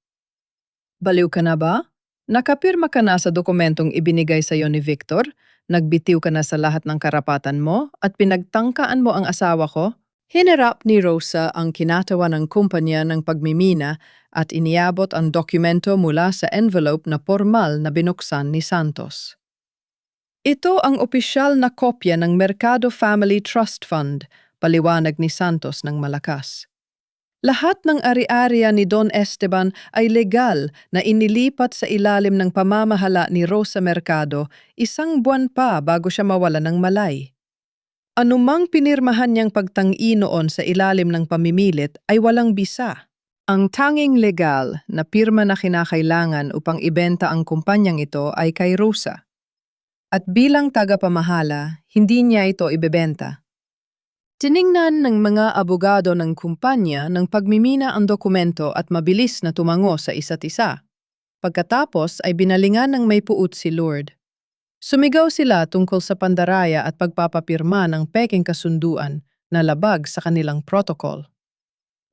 "Baliw ka na ba? Nakapirma ka na sa dokumentong ibinigay sa iyo ni Victor? Nagbitiw ka na sa lahat ng karapatan mo at pinagtangkaan mo ang asawa ko?" Hinarap ni Rosa ang kinatawa ng kumpanya ng pagmimina at iniabot ang dokumento mula sa envelope na formal na binuksan ni Santos. "Ito ang opisyal na kopya ng Mercado Family Trust Fund," paliwanag ni Santos ng malakas. "Lahat ng ari-ariya ni Don Esteban ay legal na inilipat sa ilalim ng pamamahala ni Rosa Mercado 1 buwan pa bago siya mawala ng malay. Anumang pinirmahan niyang pagtangi noon sa ilalim ng pamimilit ay walang bisa. Ang tanging legal na pirma na kinakailangan upang ibenta ang kumpanyang ito ay kay Rosa. At bilang tagapamahala, hindi niya ito ibebenta." Tiningnan ng mga abogado ng kumpanya ng pagmimina ang dokumento at mabilis na tumango sa isa't isa. Pagkatapos ay binalingan ng may puot si Lourdes. Sumigaw sila tungkol sa pandaraya at pagpapapirma ng peking kasunduan na labag sa kanilang protocol.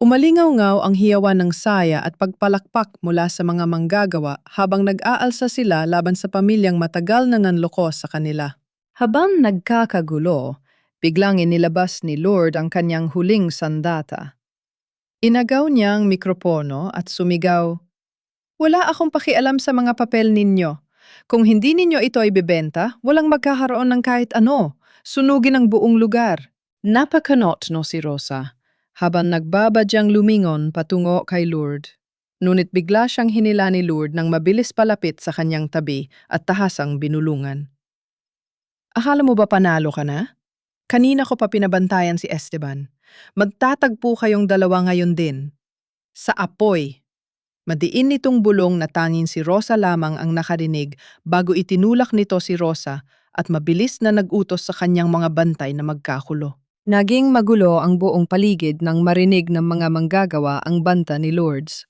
Umalingaw-ngaw ang hiyawan ng saya at pagpalakpak mula sa mga manggagawa habang nag-aalsa sila laban sa pamilyang matagal na nanloko sa kanila. Habang nagkakagulo, biglang inilabas ni Lourdes ang kanyang huling sandata. Inagaw niya ang mikropono at sumigaw, "Wala akong pakialam sa mga papel ninyo. Kung hindi ninyo ito ibebenta, walang magkakaroon ng kahit ano. Sunugin ang buong lugar." Napakanot no si Rosa, habang nagbabadyang lumingon patungo kay Lourdes. Ngunit bigla siyang hinila ni Lourdes nang mabilis palapit sa kanyang tabi at tahasang binulungan. Akala mo ba panalo ka na? Kanina ko pa pinabantayan si Esteban. Magtatagpo kayong dalawa ngayon din. Sa apoy. Madiin nitong bulong na tanging si Rosa lamang ang nakarinig bago itinulak nito si Rosa at mabilis na nag-utos sa kanyang mga bantay na magkakulo. Naging magulo ang buong paligid nang marinig ng mga manggagawa ang banta ni Lourdes.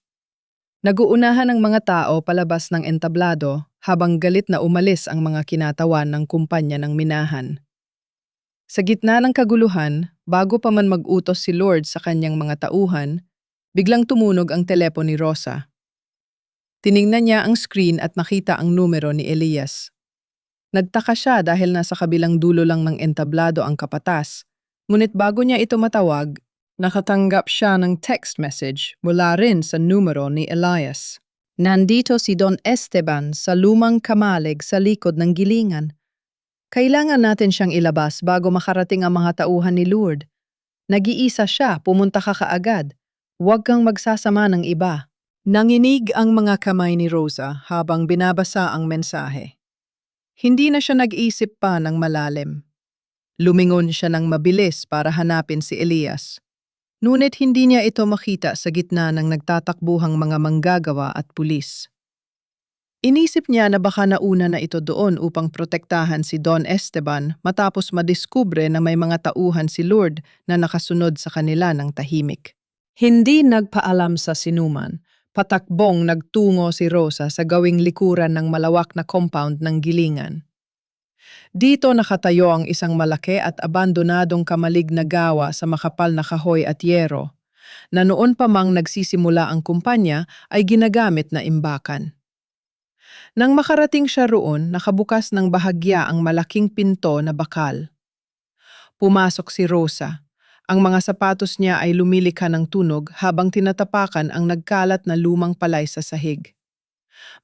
Naguunahan ang mga tao palabas ng entablado habang galit na umalis ang mga kinatawan ng kumpanya ng minahan. Sa gitna ng kaguluhan, bago pa man mag-utos si Lourdes sa kanyang mga tauhan, biglang tumunog ang telepono ni Rosa. Tiningnan niya ang screen at nakita ang numero ni Elias. Nagtaka siya dahil nasa kabilang dulo lang ng entablado ang kapatas, ngunit bago niya ito matawag, nakatanggap siya ng text message mula rin sa numero ni Elias. Nandito si Don Esteban sa lumang kamalig sa likod ng gilingan. Kailangan natin siyang ilabas bago makarating ang mga tauhan ni Lourdes. Nag-iisa siya, pumunta ka kaagad. Huwag kang magsasama ng iba. Nanginig ang mga kamay ni Rosa habang binabasa ang mensahe. Hindi na siya nag-isip pa ng malalim. Lumingon siya ng mabilis para hanapin si Elias. Ngunit hindi niya ito makita sa gitna ng nagtatakbuhang mga manggagawa at pulis. Inisip niya na baka nauna na ito doon upang protektahan si Don Esteban matapos madiskubre na may mga tauhan si Lourdes na nakasunod sa kanila ng tahimik. Hindi nagpaalam sa sinuman, patakbong nagtungo si Rosa sa gawing likuran ng malawak na compound ng gilingan. Dito nakatayo ang isang malaki at abandonadong kamalig na gawa sa makapal na kahoy at yero, na noon pa mang nagsisimula ang kumpanya ay ginagamit na imbakan. Nang makarating siya roon, nakabukas ng bahagya ang malaking pinto na bakal. Pumasok si Rosa. Ang mga sapatos niya ay lumilikha ng tunog habang tinatapakan ang nagkalat na lumang palay sa sahig.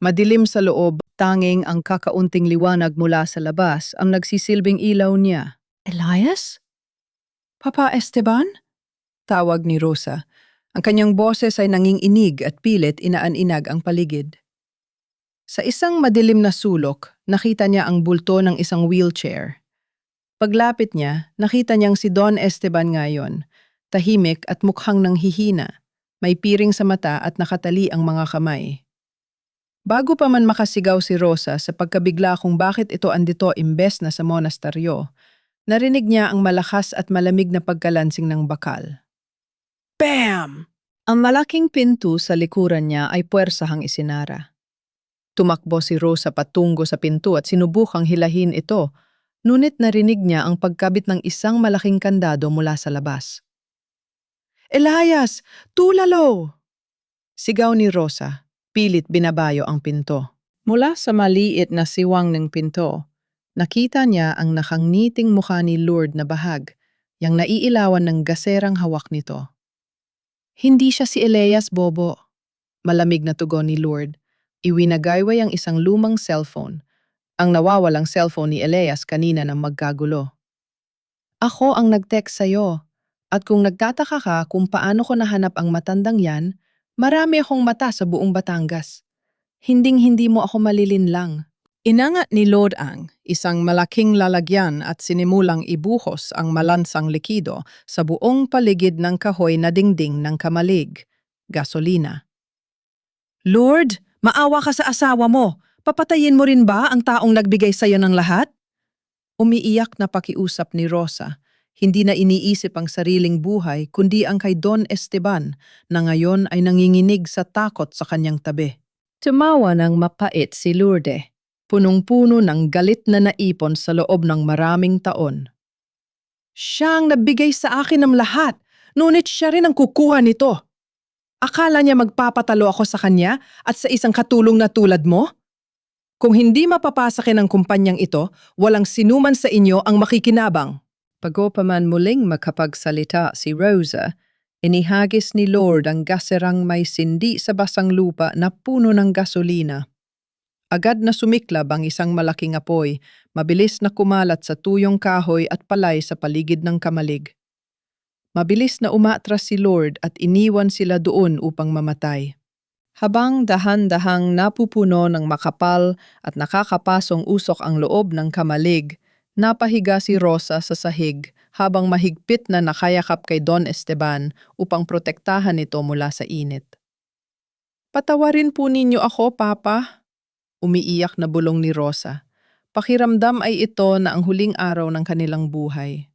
Madilim sa loob, tanging ang kakaunting liwanag mula sa labas ang nagsisilbing ilaw niya. Elias? Papa Esteban? Tawag ni Rosa. Ang kanyang boses ay nanginginig at pilit inaan-inag ang paligid. Sa isang madilim na sulok, nakita niya ang bulto ng isang wheelchair. Paglapit niya, nakita niyang si Don Esteban ngayon, tahimik at mukhang nanghihina, may piring sa mata at nakatali ang mga kamay. Bago pa man makasigaw si Rosa sa pagkabigla kung bakit ito andito imbes na sa monastaryo, narinig niya ang malakas at malamig na pagkalansing ng bakal. Bam! Ang malaking pinto sa likuran niya ay puwersahang isinara. Tumakbo si Rosa patungo sa pinto at sinubukang hilahin ito, ngunit narinig niya ang pagkabit ng isang malaking kandado mula sa labas. Elias! Tulalo! Sigaw ni Rosa, pilit binabayo ang pinto. Mula sa maliit na siwang ng pinto, nakita niya ang nakangiting mukha ni Lourdes na bahag, yang naiilawan ng gaserang hawak nito. Hindi siya si Elias, Bobo. Malamig na tugon ni Lourdes. Iwinagayway ang isang lumang cellphone. Ang nawawalang cellphone ni Elias kanina nang magkagulo. Ako ang nag-text sa'yo. At kung nagtataka ka kung paano ko nahanap ang matandang yan, marami akong mata sa buong Batangas. Hinding-hindi mo ako malilinlang. Inangat ni Lord Ang isang malaking lalagyan at sinimulang ibuhos ang malansang likido sa buong paligid ng kahoy na dingding ng kamalig, gasolina. Lord, maawa ka sa asawa mo. Papatayin mo rin ba ang taong nagbigay sa'yo ng lahat? Umiiyak na pakiusap ni Rosa. Hindi na iniisip ang sariling buhay kundi ang kay Don Esteban na ngayon ay nanginginig sa takot sa kanyang tabi. Tumawa ng mapait si Lourdes. Punong-puno ng galit na naipon sa loob ng maraming taon. Siya ang nagbigay sa akin ng lahat, ngunit siya rin ang kukuha nito. Akala niya magpapatalo ako sa kanya at sa isang katulong na tulad mo? Kung hindi mapapasakin ang kumpanyang ito, walang sinuman sa inyo ang makikinabang. Bago pa man muling makapagsalita si Rosa, inihagis ni Lord ang gaserang may sindi sa basang lupa na puno ng gasolina. Agad na sumiklab ang isang malaking apoy, mabilis na kumalat sa tuyong kahoy at palay sa paligid ng kamalig. Mabilis na umatras si Lord at iniwan sila doon upang mamatay. Habang dahan-dahang napupuno ng makapal at nakakapasong usok ang loob ng kamalig, napahiga si Rosa sa sahig habang mahigpit na nakayakap kay Don Esteban upang protektahan ito mula sa init. Patawarin po ninyo ako, Papa. Umiiyak na bulong ni Rosa. Pakiramdam ay ito na ang huling araw ng kanilang buhay.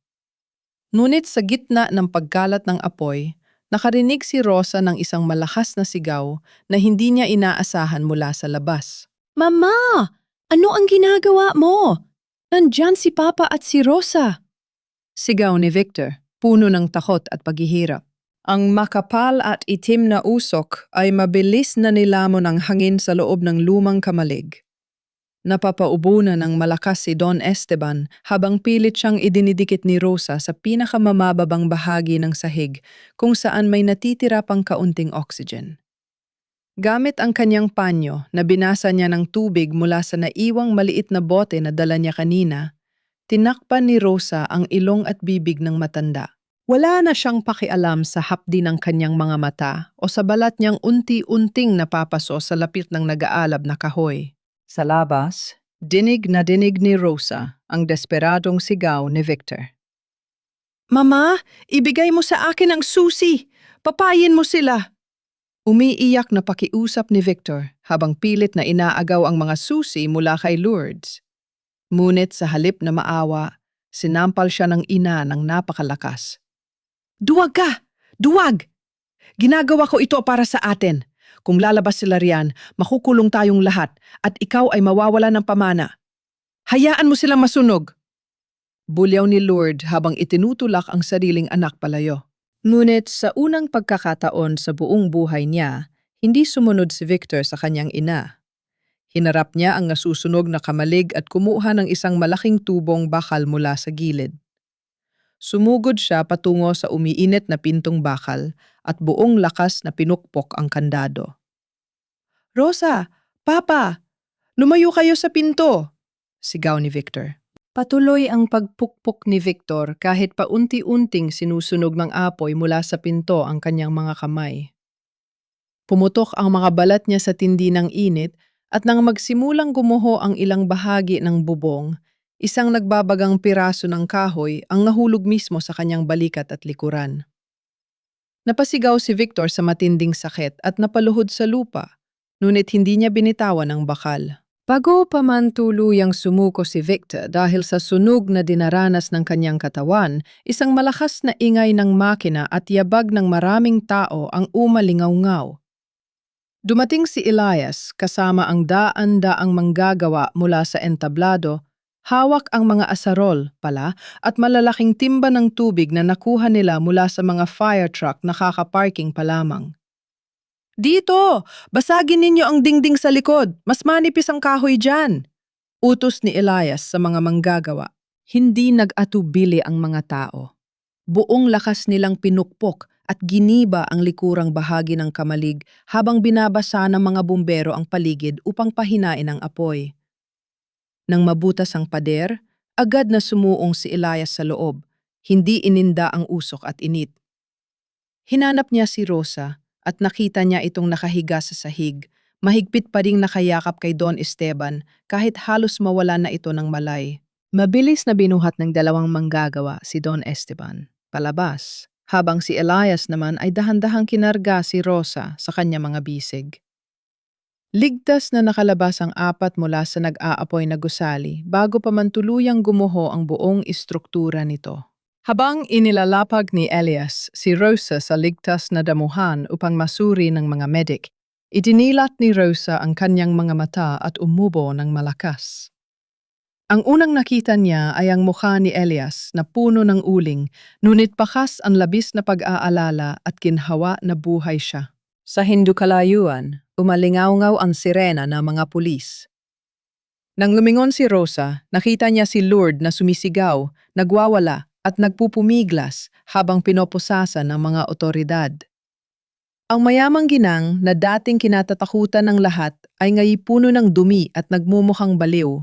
Ngunit sa gitna ng pagkalat ng apoy, nakarinig si Rosa ng isang malakas na sigaw na hindi niya inaasahan mula sa labas. Mama! Ano ang ginagawa mo? Nandyan si Papa at si Rosa. Sigaw ni Victor, puno ng takot at paghihirap. Ang makapal at itim na usok ay mabilis na nilamon ng hangin sa loob ng lumang kamalig. Napapaubo na ng malakas si Don Esteban habang pilit siyang idinidikit ni Rosa sa pinakamamababang bahagi ng sahig kung saan may natitira pang kaunting oxygen. Gamit ang kanyang panyo na binasa niya ng tubig mula sa naiwang maliit na bote na dala niya kanina, tinakpan ni Rosa ang ilong at bibig ng matanda. Wala na siyang pakialam sa hapdi ng kanyang mga mata o sa balat niyang unti-unting napapaso sa lapit ng nag-aalab na kahoy. Sa labas, dinig na dinig ni Rosa ang desperadong sigaw ni Victor. Mama, ibigay mo sa akin ang susi! Papayin mo sila! Umiiyak na pakiusap ni Victor habang pilit na inaagaw ang mga susi mula kay Lourdes. Ngunit sa halip na maawa, sinampal siya ng ina ng napakalakas. Duwag ka! Duwag! Ginagawa ko ito para sa atin. Kung lalabas sila riyan, makukulong tayong lahat at ikaw ay mawawala ng pamana. Hayaan mo silang masunog! Bulyaw ni Lourdes habang itinutulak ang sariling anak palayo. Ngunit sa unang pagkakataon sa buong buhay niya, hindi sumunod si Victor sa kanyang ina. Hinarap niya ang nasusunog na kamalig at kumuha ng isang malaking tubong bakal mula sa gilid. Sumugod siya patungo sa umiinit na pintong bakal at buong lakas na pinukpok ang kandado. Rosa! Papa! Lumayo kayo sa pinto! Sigaw ni Victor. Patuloy ang pagpukpok ni Victor kahit paunti-unting sinusunog ng apoy mula sa pinto ang kanyang mga kamay. Pumutok ang mga balat niya sa tindi ng init at nang magsimulang gumuho ang ilang bahagi ng bubong, isang nagbabagang piraso ng kahoy ang nahulog mismo sa kanyang balikat at likuran. Napasigaw si Victor sa matinding sakit at napaluhod sa lupa, ngunit hindi niya binitawan ang bakal. Bago pa man tuluyang sumuko si Victor dahil sa sunog na dinaranas ng kanyang katawan, isang malakas na ingay ng makina at yabag ng maraming tao ang umalingaw-ngaw. Dumating si Elias kasama ang daan-daang manggagawa mula sa entablado, hawak ang mga asarol pala at malalaking timba ng tubig na nakuha nila mula sa mga fire truck na kakaparking pa lamang. Dito! Basagin ninyo ang dingding sa likod! Mas manipis ang kahoy dyan! Utos ni Elias sa mga manggagawa. Hindi nag-atubili ang mga tao. Buong lakas nilang pinukpok at giniba ang likurang bahagi ng kamalig habang binabasa ng mga bumbero ang paligid upang pahinain ang apoy. Nang mabutas ang pader, agad na sumuong si Elias sa loob. Hindi ininda ang usok at init. Hinanap niya si Rosa at nakita niya itong nakahiga sa sahig, mahigpit pa ring nakayakap kay Don Esteban kahit halos mawala na ito ng malay. Mabilis na binuhat ng dalawang manggagawa si Don Esteban palabas, habang si Elias naman ay dahan-dahang kinarga si Rosa sa kanya mga bisig. Ligtas na nakalabas ang apat mula sa nag-aapoy na gusali bago pa man tuluyang gumuho ang buong istruktura nito. Habang inilalapag ni Elias si Rosa sa ligtas na damuhan upang masuri ng mga medik, idinilat ni Rosa ang kanyang mga mata at umubo ng malakas. Ang unang nakita niya ay ang mukha ni Elias na puno ng uling, ngunit bakas ang labis na pag-aalala at ginhawa na buhay siya. Sa hindukalayuan, umalingaw-ngaw ang sirena ng mga pulis. Nang lumingon si Rosa, nakita niya si Lourdes na sumisigaw, nagwawala, at nagpupumiglas habang pinoposasan ng mga otoridad. Ang mayamang ginang na dating kinatatakutan ng lahat ay ngayon puno ng dumi at nagmumukhang baliw.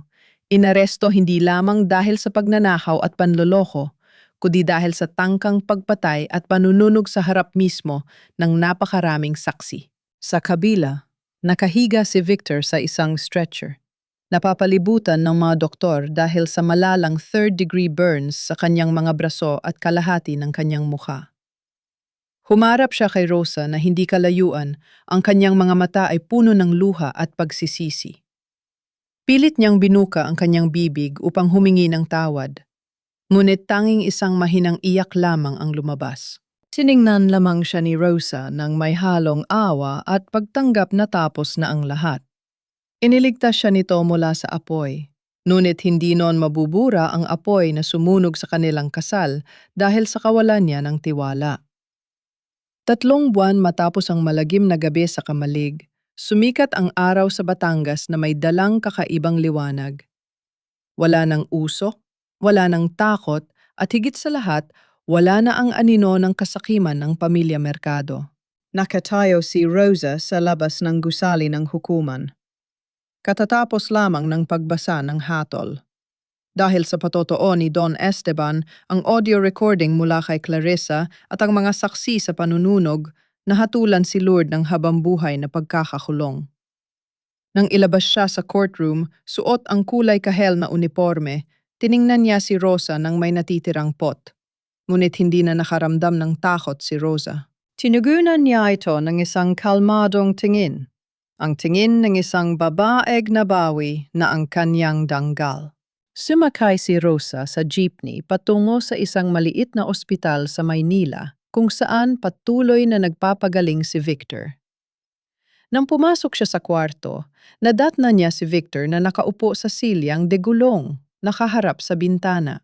Inaresto hindi lamang dahil sa pagnanakaw at panloloko, kundi dahil sa tangkang pagpatay at panununog sa harap mismo ng napakaraming saksi. Sa kabila, Nakahiga si Victor sa isang stretcher. Napapalibutan ng mga doktor dahil sa malalang third-degree burns sa kanyang mga braso at kalahati ng kanyang mukha. Humarap siya kay Rosa na hindi kalayuan, ang kanyang mga mata ay puno ng luha at pagsisisi. Pilit niyang binuka ang kanyang bibig upang humingi ng tawad. Ngunit tanging isang mahinang iyak lamang ang lumabas. Tiningnan lamang siya ni Rosa ng may halong awa at pagtanggap na tapos na ang lahat. Iniligtas siya nito mula sa apoy. Ngunit hindi noon mabubura ang apoy na sumunog sa kanilang kasal dahil sa kawalan niya ng tiwala. 3 buwan matapos ang malagim na gabi sa Kamalig, sumikat ang araw sa Batangas na may dalang kakaibang liwanag. Wala ng usok, wala ng takot, at higit sa lahat, wala na ang anino ng kasakiman ng pamilya Mercado. Nakatayo si Rosa sa labas ng gusali ng hukuman. Katatapos lamang ng pagbasa ng hatol. Dahil sa patotoo ni Don Esteban, ang audio recording mula kay Clarissa at ang mga saksi sa panununog, nahatulan si Lourdes ng habambuhay na pagkakakulong. Nang ilabas siya sa courtroom, suot ang kulay kahel na uniforme, tiningnan niya si Rosa nang may natitirang pot. Ngunit hindi na nakaramdam ng takot si Rosa. Tinugunan niya ito ng isang kalmadong tingin. Ang tingin ng isang babaeg na bawi na ang kanyang danggal. Sumakay si Rosa sa jeepney patungo sa isang maliit na ospital sa Maynila kung saan patuloy na nagpapagaling si Victor. Nang pumasok siya sa kwarto, nadatnan niya si Victor na nakaupo sa silyang de gulong, nakaharap sa bintana.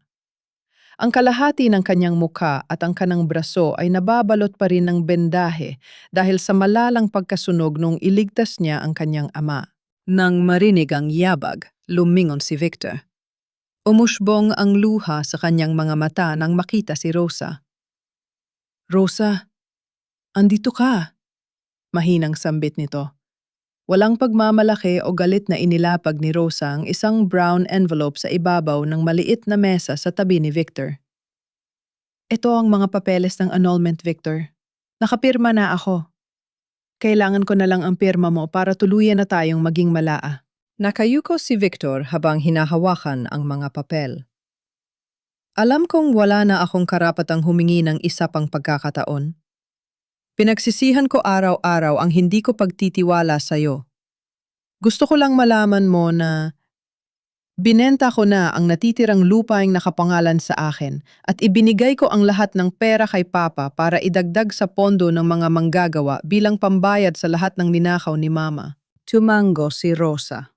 Ang kalahati ng kanyang mukha at ang kanang braso ay nababalot pa rin ng bendahe dahil sa malalang pagkasunog nung iligtas niya ang kanyang ama. Nang marinig ang yabag, lumingon si Victor. Umusbong ang luha sa kanyang mga mata nang makita si Rosa. "Rosa, andito ka," mahinang sambit nito. Walang pagmamalaki o galit na inilapag ni Rosa ang isang brown envelope sa ibabaw ng maliit na mesa sa tabi ni Victor. "Ito ang mga papeles ng annulment, Victor. Nakapirma na ako. Kailangan ko na lang ang pirma mo para tuluyan na tayong maging malaa." Nakayuko si Victor habang hinahawakan ang mga papel. "Alam kong wala na akong karapatang humingi ng isa pang pagkakataon. Pinagsisihan ko araw-araw ang hindi ko pagtitiwala sa'yo. Gusto ko lang malaman mo na binenta ko na ang natitirang lupaing nakapangalan sa akin at ibinigay ko ang lahat ng pera kay Papa para idagdag sa pondo ng mga manggagawa bilang pambayad sa lahat ng ninakaw ni Mama." Tumango si Rosa.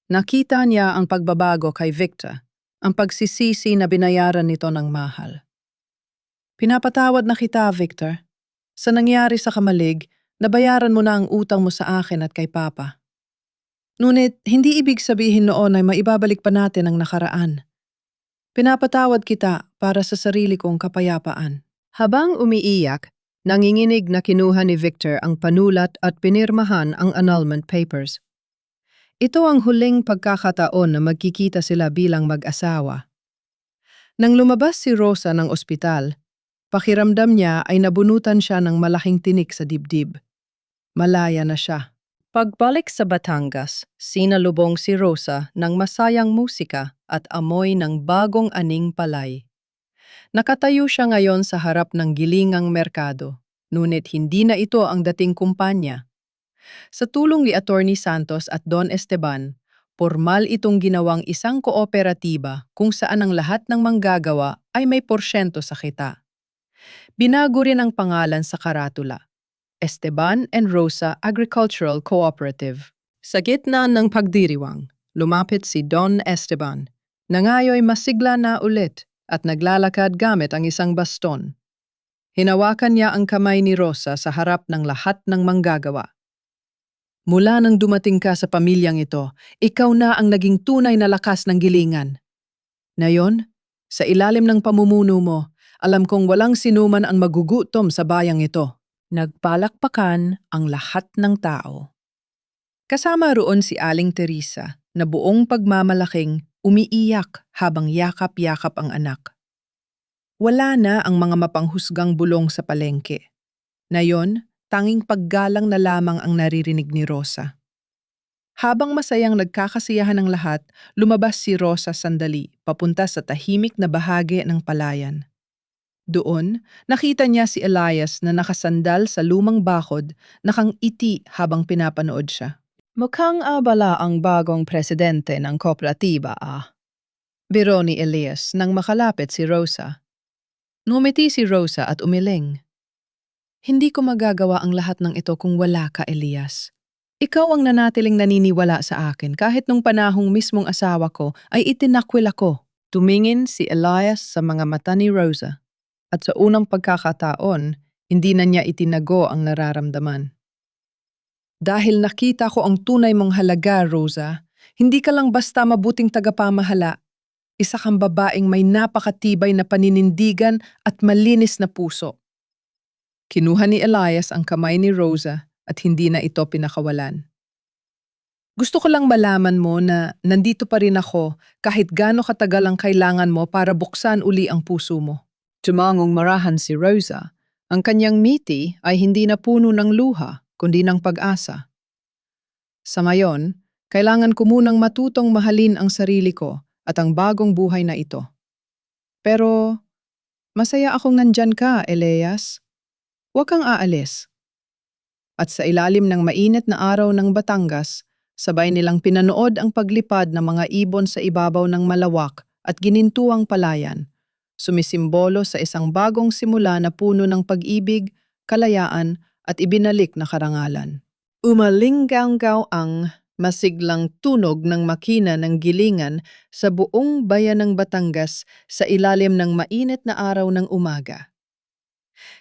Nakita niya ang pagbabago kay Victor, ang pagsisisi na binayaran nito ng mahal. "Pinapatawad na kita, Victor. Sa nangyari sa Kamalig, nabayaran mo na ang utang mo sa akin at kay Papa. Ngunit hindi ibig sabihin noon ay maibabalik pa natin ang nakaraan. Pinapatawad kita para sa sarili kong kapayapaan." Habang umiiyak, nanginginig na kinuha ni Victor ang panulat at pinirmahan ang annulment papers. Ito ang huling pagkakataon na magkikita sila bilang mag-asawa. Nang lumabas si Rosa ng ospital, pakiramdam niya ay nabunutan siya ng malaking tinik sa dibdib. Malaya na siya. Pagbalik sa Batangas, sinalubong si Rosa ng masayang musika at amoy ng bagong aning palay. Nakatayo siya ngayon sa harap ng gilingang merkado, ngunit hindi na ito ang dating kumpanya. Sa tulong ni Attorney Santos at Don Esteban, pormal itong ginawang isang kooperatiba kung saan ang lahat ng manggagawa ay may porsyento sa kita. Binago rin ang pangalan sa karatula, Esteban and Rosa Agricultural Cooperative. Sa gitna ng pagdiriwang, lumapit si Don Esteban, na ngayoy masigla na ulit at naglalakad gamit ang isang baston. Hinawakan niya ang kamay ni Rosa sa harap ng lahat ng manggagawa. "Mula nang dumating ka sa pamilyang ito, ikaw na ang naging tunay na lakas ng gilingan. Ngayon, sa ilalim ng pamumuno mo, alam kong walang sinuman ang magugutom sa bayang ito." Nagpalakpakan ang lahat ng tao. Kasama roon si Aling Teresa na buong pagmamalaking umiiyak habang yakap-yakap ang anak. Wala na ang mga mapanghusgang bulong sa palengke. Ngayon, tanging paggalang na lamang ang naririnig ni Rosa. Habang masayang nagkakasiyahan ng lahat, lumabas si Rosa sandali, papunta sa tahimik na bahagi ng palayan. Doon, nakita niya si Elias na nakasandal sa lumang bakod, nakangiti habang pinapanood siya. Mukhang abala ang bagong presidente ng kooperatiba Biro ni Elias nang makalapit si Rosa. Ngumiti si Rosa at umiling. Hindi ko magagawa ang lahat ng ito kung wala ka, Elias. Ikaw ang nanatiling naniniwala sa akin kahit nung panahong mismong asawa ko ay itinakwil ako. Tumingin si Elias sa mga mata ni Rosa at sa unang pagkakataon, hindi na niya itinago ang nararamdaman. Dahil nakita ko ang tunay mong halaga, Rosa, hindi ka lang basta mabuting tagapamahala. Isa kang babaeng may napakatibay na paninindigan at malinis na puso. Kinuha ni Elias ang kamay ni Rosa at hindi na ito pinakawalan. Gusto ko lang malaman mo na nandito pa rin ako kahit gaano katagal ang kailangan mo para buksan uli ang puso mo. Tumangong marahan si Rosa. Ang kanyang ngiti ay hindi na puno ng luha, kundi ng pag-asa. Sa ngayon, kailangan ko munang matutong mahalin ang sarili ko at ang bagong buhay na ito. Pero, masaya akong nandyan ka, Elias. Huwag kang aalis. At sa ilalim ng mainit na araw ng Batangas, sabay nilang pinanood ang paglipad ng mga ibon sa ibabaw ng malawak at ginintuang palayan, sumisimbolo sa isang bagong simula na puno ng pag-ibig, kalayaan at ibinalik na karangalan. Umalinggaw ang masiglang tunog ng makina ng gilingan sa buong bayan ng Batangas sa ilalim ng mainit na araw ng umaga.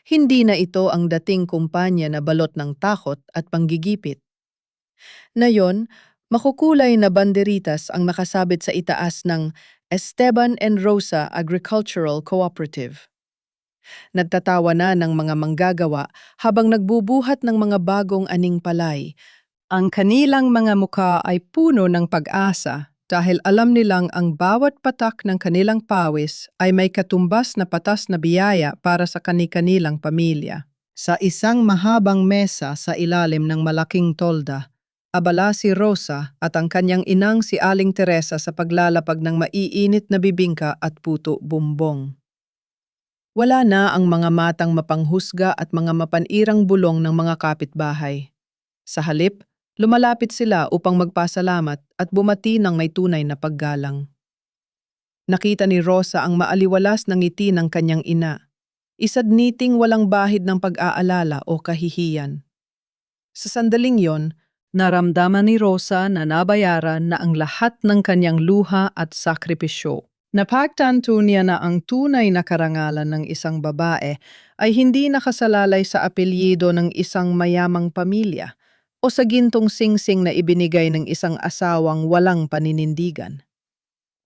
Hindi na ito ang dating kumpanya na balot ng takot at panggigipit. Ngayon, makukulay na banderitas ang nakasabit sa itaas ng Esteban and Rosa Agricultural Cooperative. Nagtatawa na ng mga manggagawa habang nagbubuhat ng mga bagong aning palay. Ang kanilang mga mukha ay puno ng pag-asa dahil alam nilang ang bawat patak ng kanilang pawis ay may katumbas na patas na biyaya para sa kani-kanilang pamilya. Sa isang mahabang mesa sa ilalim ng malaking tolda, abala si Rosa at ang kanyang inang si Aling Teresa sa paglalapag ng maiinit na bibingka at puto bumbong. Wala na ang mga matang mapanghusga at mga mapanirang bulong ng mga kapitbahay. Sa halip, lumalapit sila upang magpasalamat at bumati ng may tunay na paggalang. Nakita ni Rosa ang maaliwalas na ngiti ng kanyang ina, isadniting walang bahid ng pag-aalala o kahihiyan. Sa sandaling yon, naramdaman ni Rosa na nabayaran na ang lahat ng kanyang luha at sakripisyo. Napagtanto niya na ang tunay na karangalan ng isang babae ay hindi nakasalalay sa apelyido ng isang mayamang pamilya o sa gintong singsing na ibinigay ng isang asawang walang paninindigan.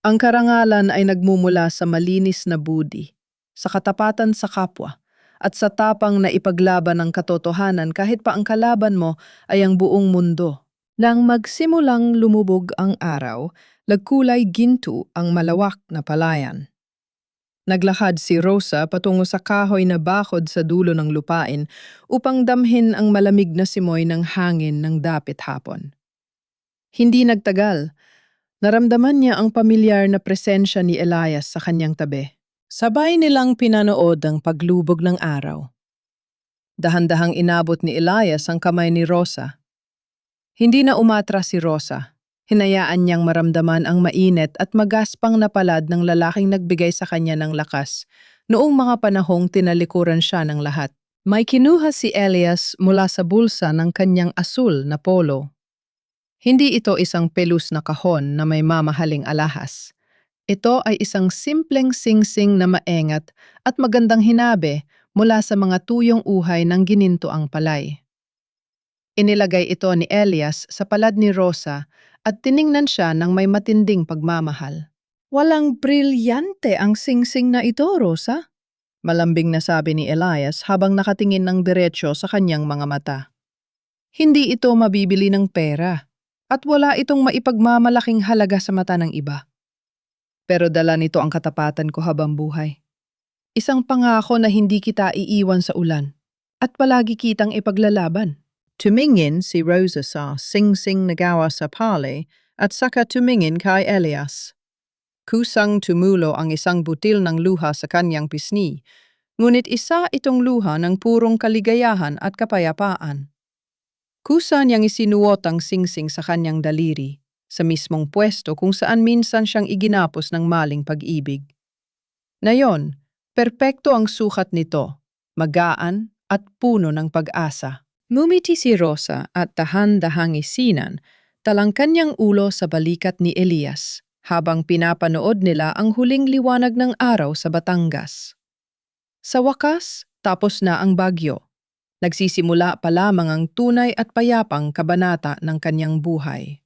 Ang karangalan ay nagmumula sa malinis na budi, sa katapatan sa kapwa, at sa tapang na ipaglaban ang katotohanan kahit pa ang kalaban mo ay ang buong mundo. Nang magsimulang lumubog ang araw, nagkulay ginto ang malawak na palayan. Naglakad si Rosa patungo sa kahoy na bakod sa dulo ng lupain upang damhin ang malamig na simoy ng hangin ng dapit hapon. Hindi nagtagal, naramdaman niya ang pamilyar na presensya ni Elias sa kanyang tabi. Sabay nilang pinanood ang paglubog ng araw. Dahan-dahang inabot ni Elias ang kamay ni Rosa. Hindi na umatras si Rosa. Hinayaan niyang maramdaman ang mainit at magaspang na palad ng lalaking nagbigay sa kanya ng lakas noong mga panahong tinalikuran siya ng lahat. May kinuha si Elias mula sa bulsa ng kanyang asul na polo. Hindi ito isang pelus na kahon na may mamahaling alahas. Ito ay isang simpleng singsing na maengat at magandang hinabe mula sa mga tuyong uhay ng ginintoang palay. Inilagay ito ni Elias sa palad ni Rosa at tiningnan siya ng may matinding pagmamahal. Walang brilyante ang singsing na ito, Rosa? Malambing na sabi ni Elias habang nakatingin ng diretsyo sa kanyang mga mata. Hindi ito mabibili ng pera at wala itong maipagmamalaking halaga sa mata ng iba. Pero dala nito ang katapatan ko habang buhay. Isang pangako na hindi kita iiwan sa ulan at palagi kitang ipaglalaban. Tumingin si Rosa sa sing-sing nagawa sa pale at saka tumingin kay Elias. Kusang tumulo ang isang butil ng luha sa kanyang pisngi, ngunit isa itong luha ng purong kaligayahan at kapayapaan. Kusa niyang isinuot ang singsing sa kanyang daliri, sa mismong pwesto kung saan minsan siyang iginapos ng maling pag-ibig. Ngayon, perpekto ang sukat nito, magaan at puno ng pag-asa. Ngumiti si Rosa at dahan-dahang isinan, talang kanyang ulo sa balikat ni Elias, habang pinapanood nila ang huling liwanag ng araw sa Batangas. Sa wakas, tapos na ang bagyo. Nagsisimula pa lamang ang tunay at payapang kabanata ng kanyang buhay.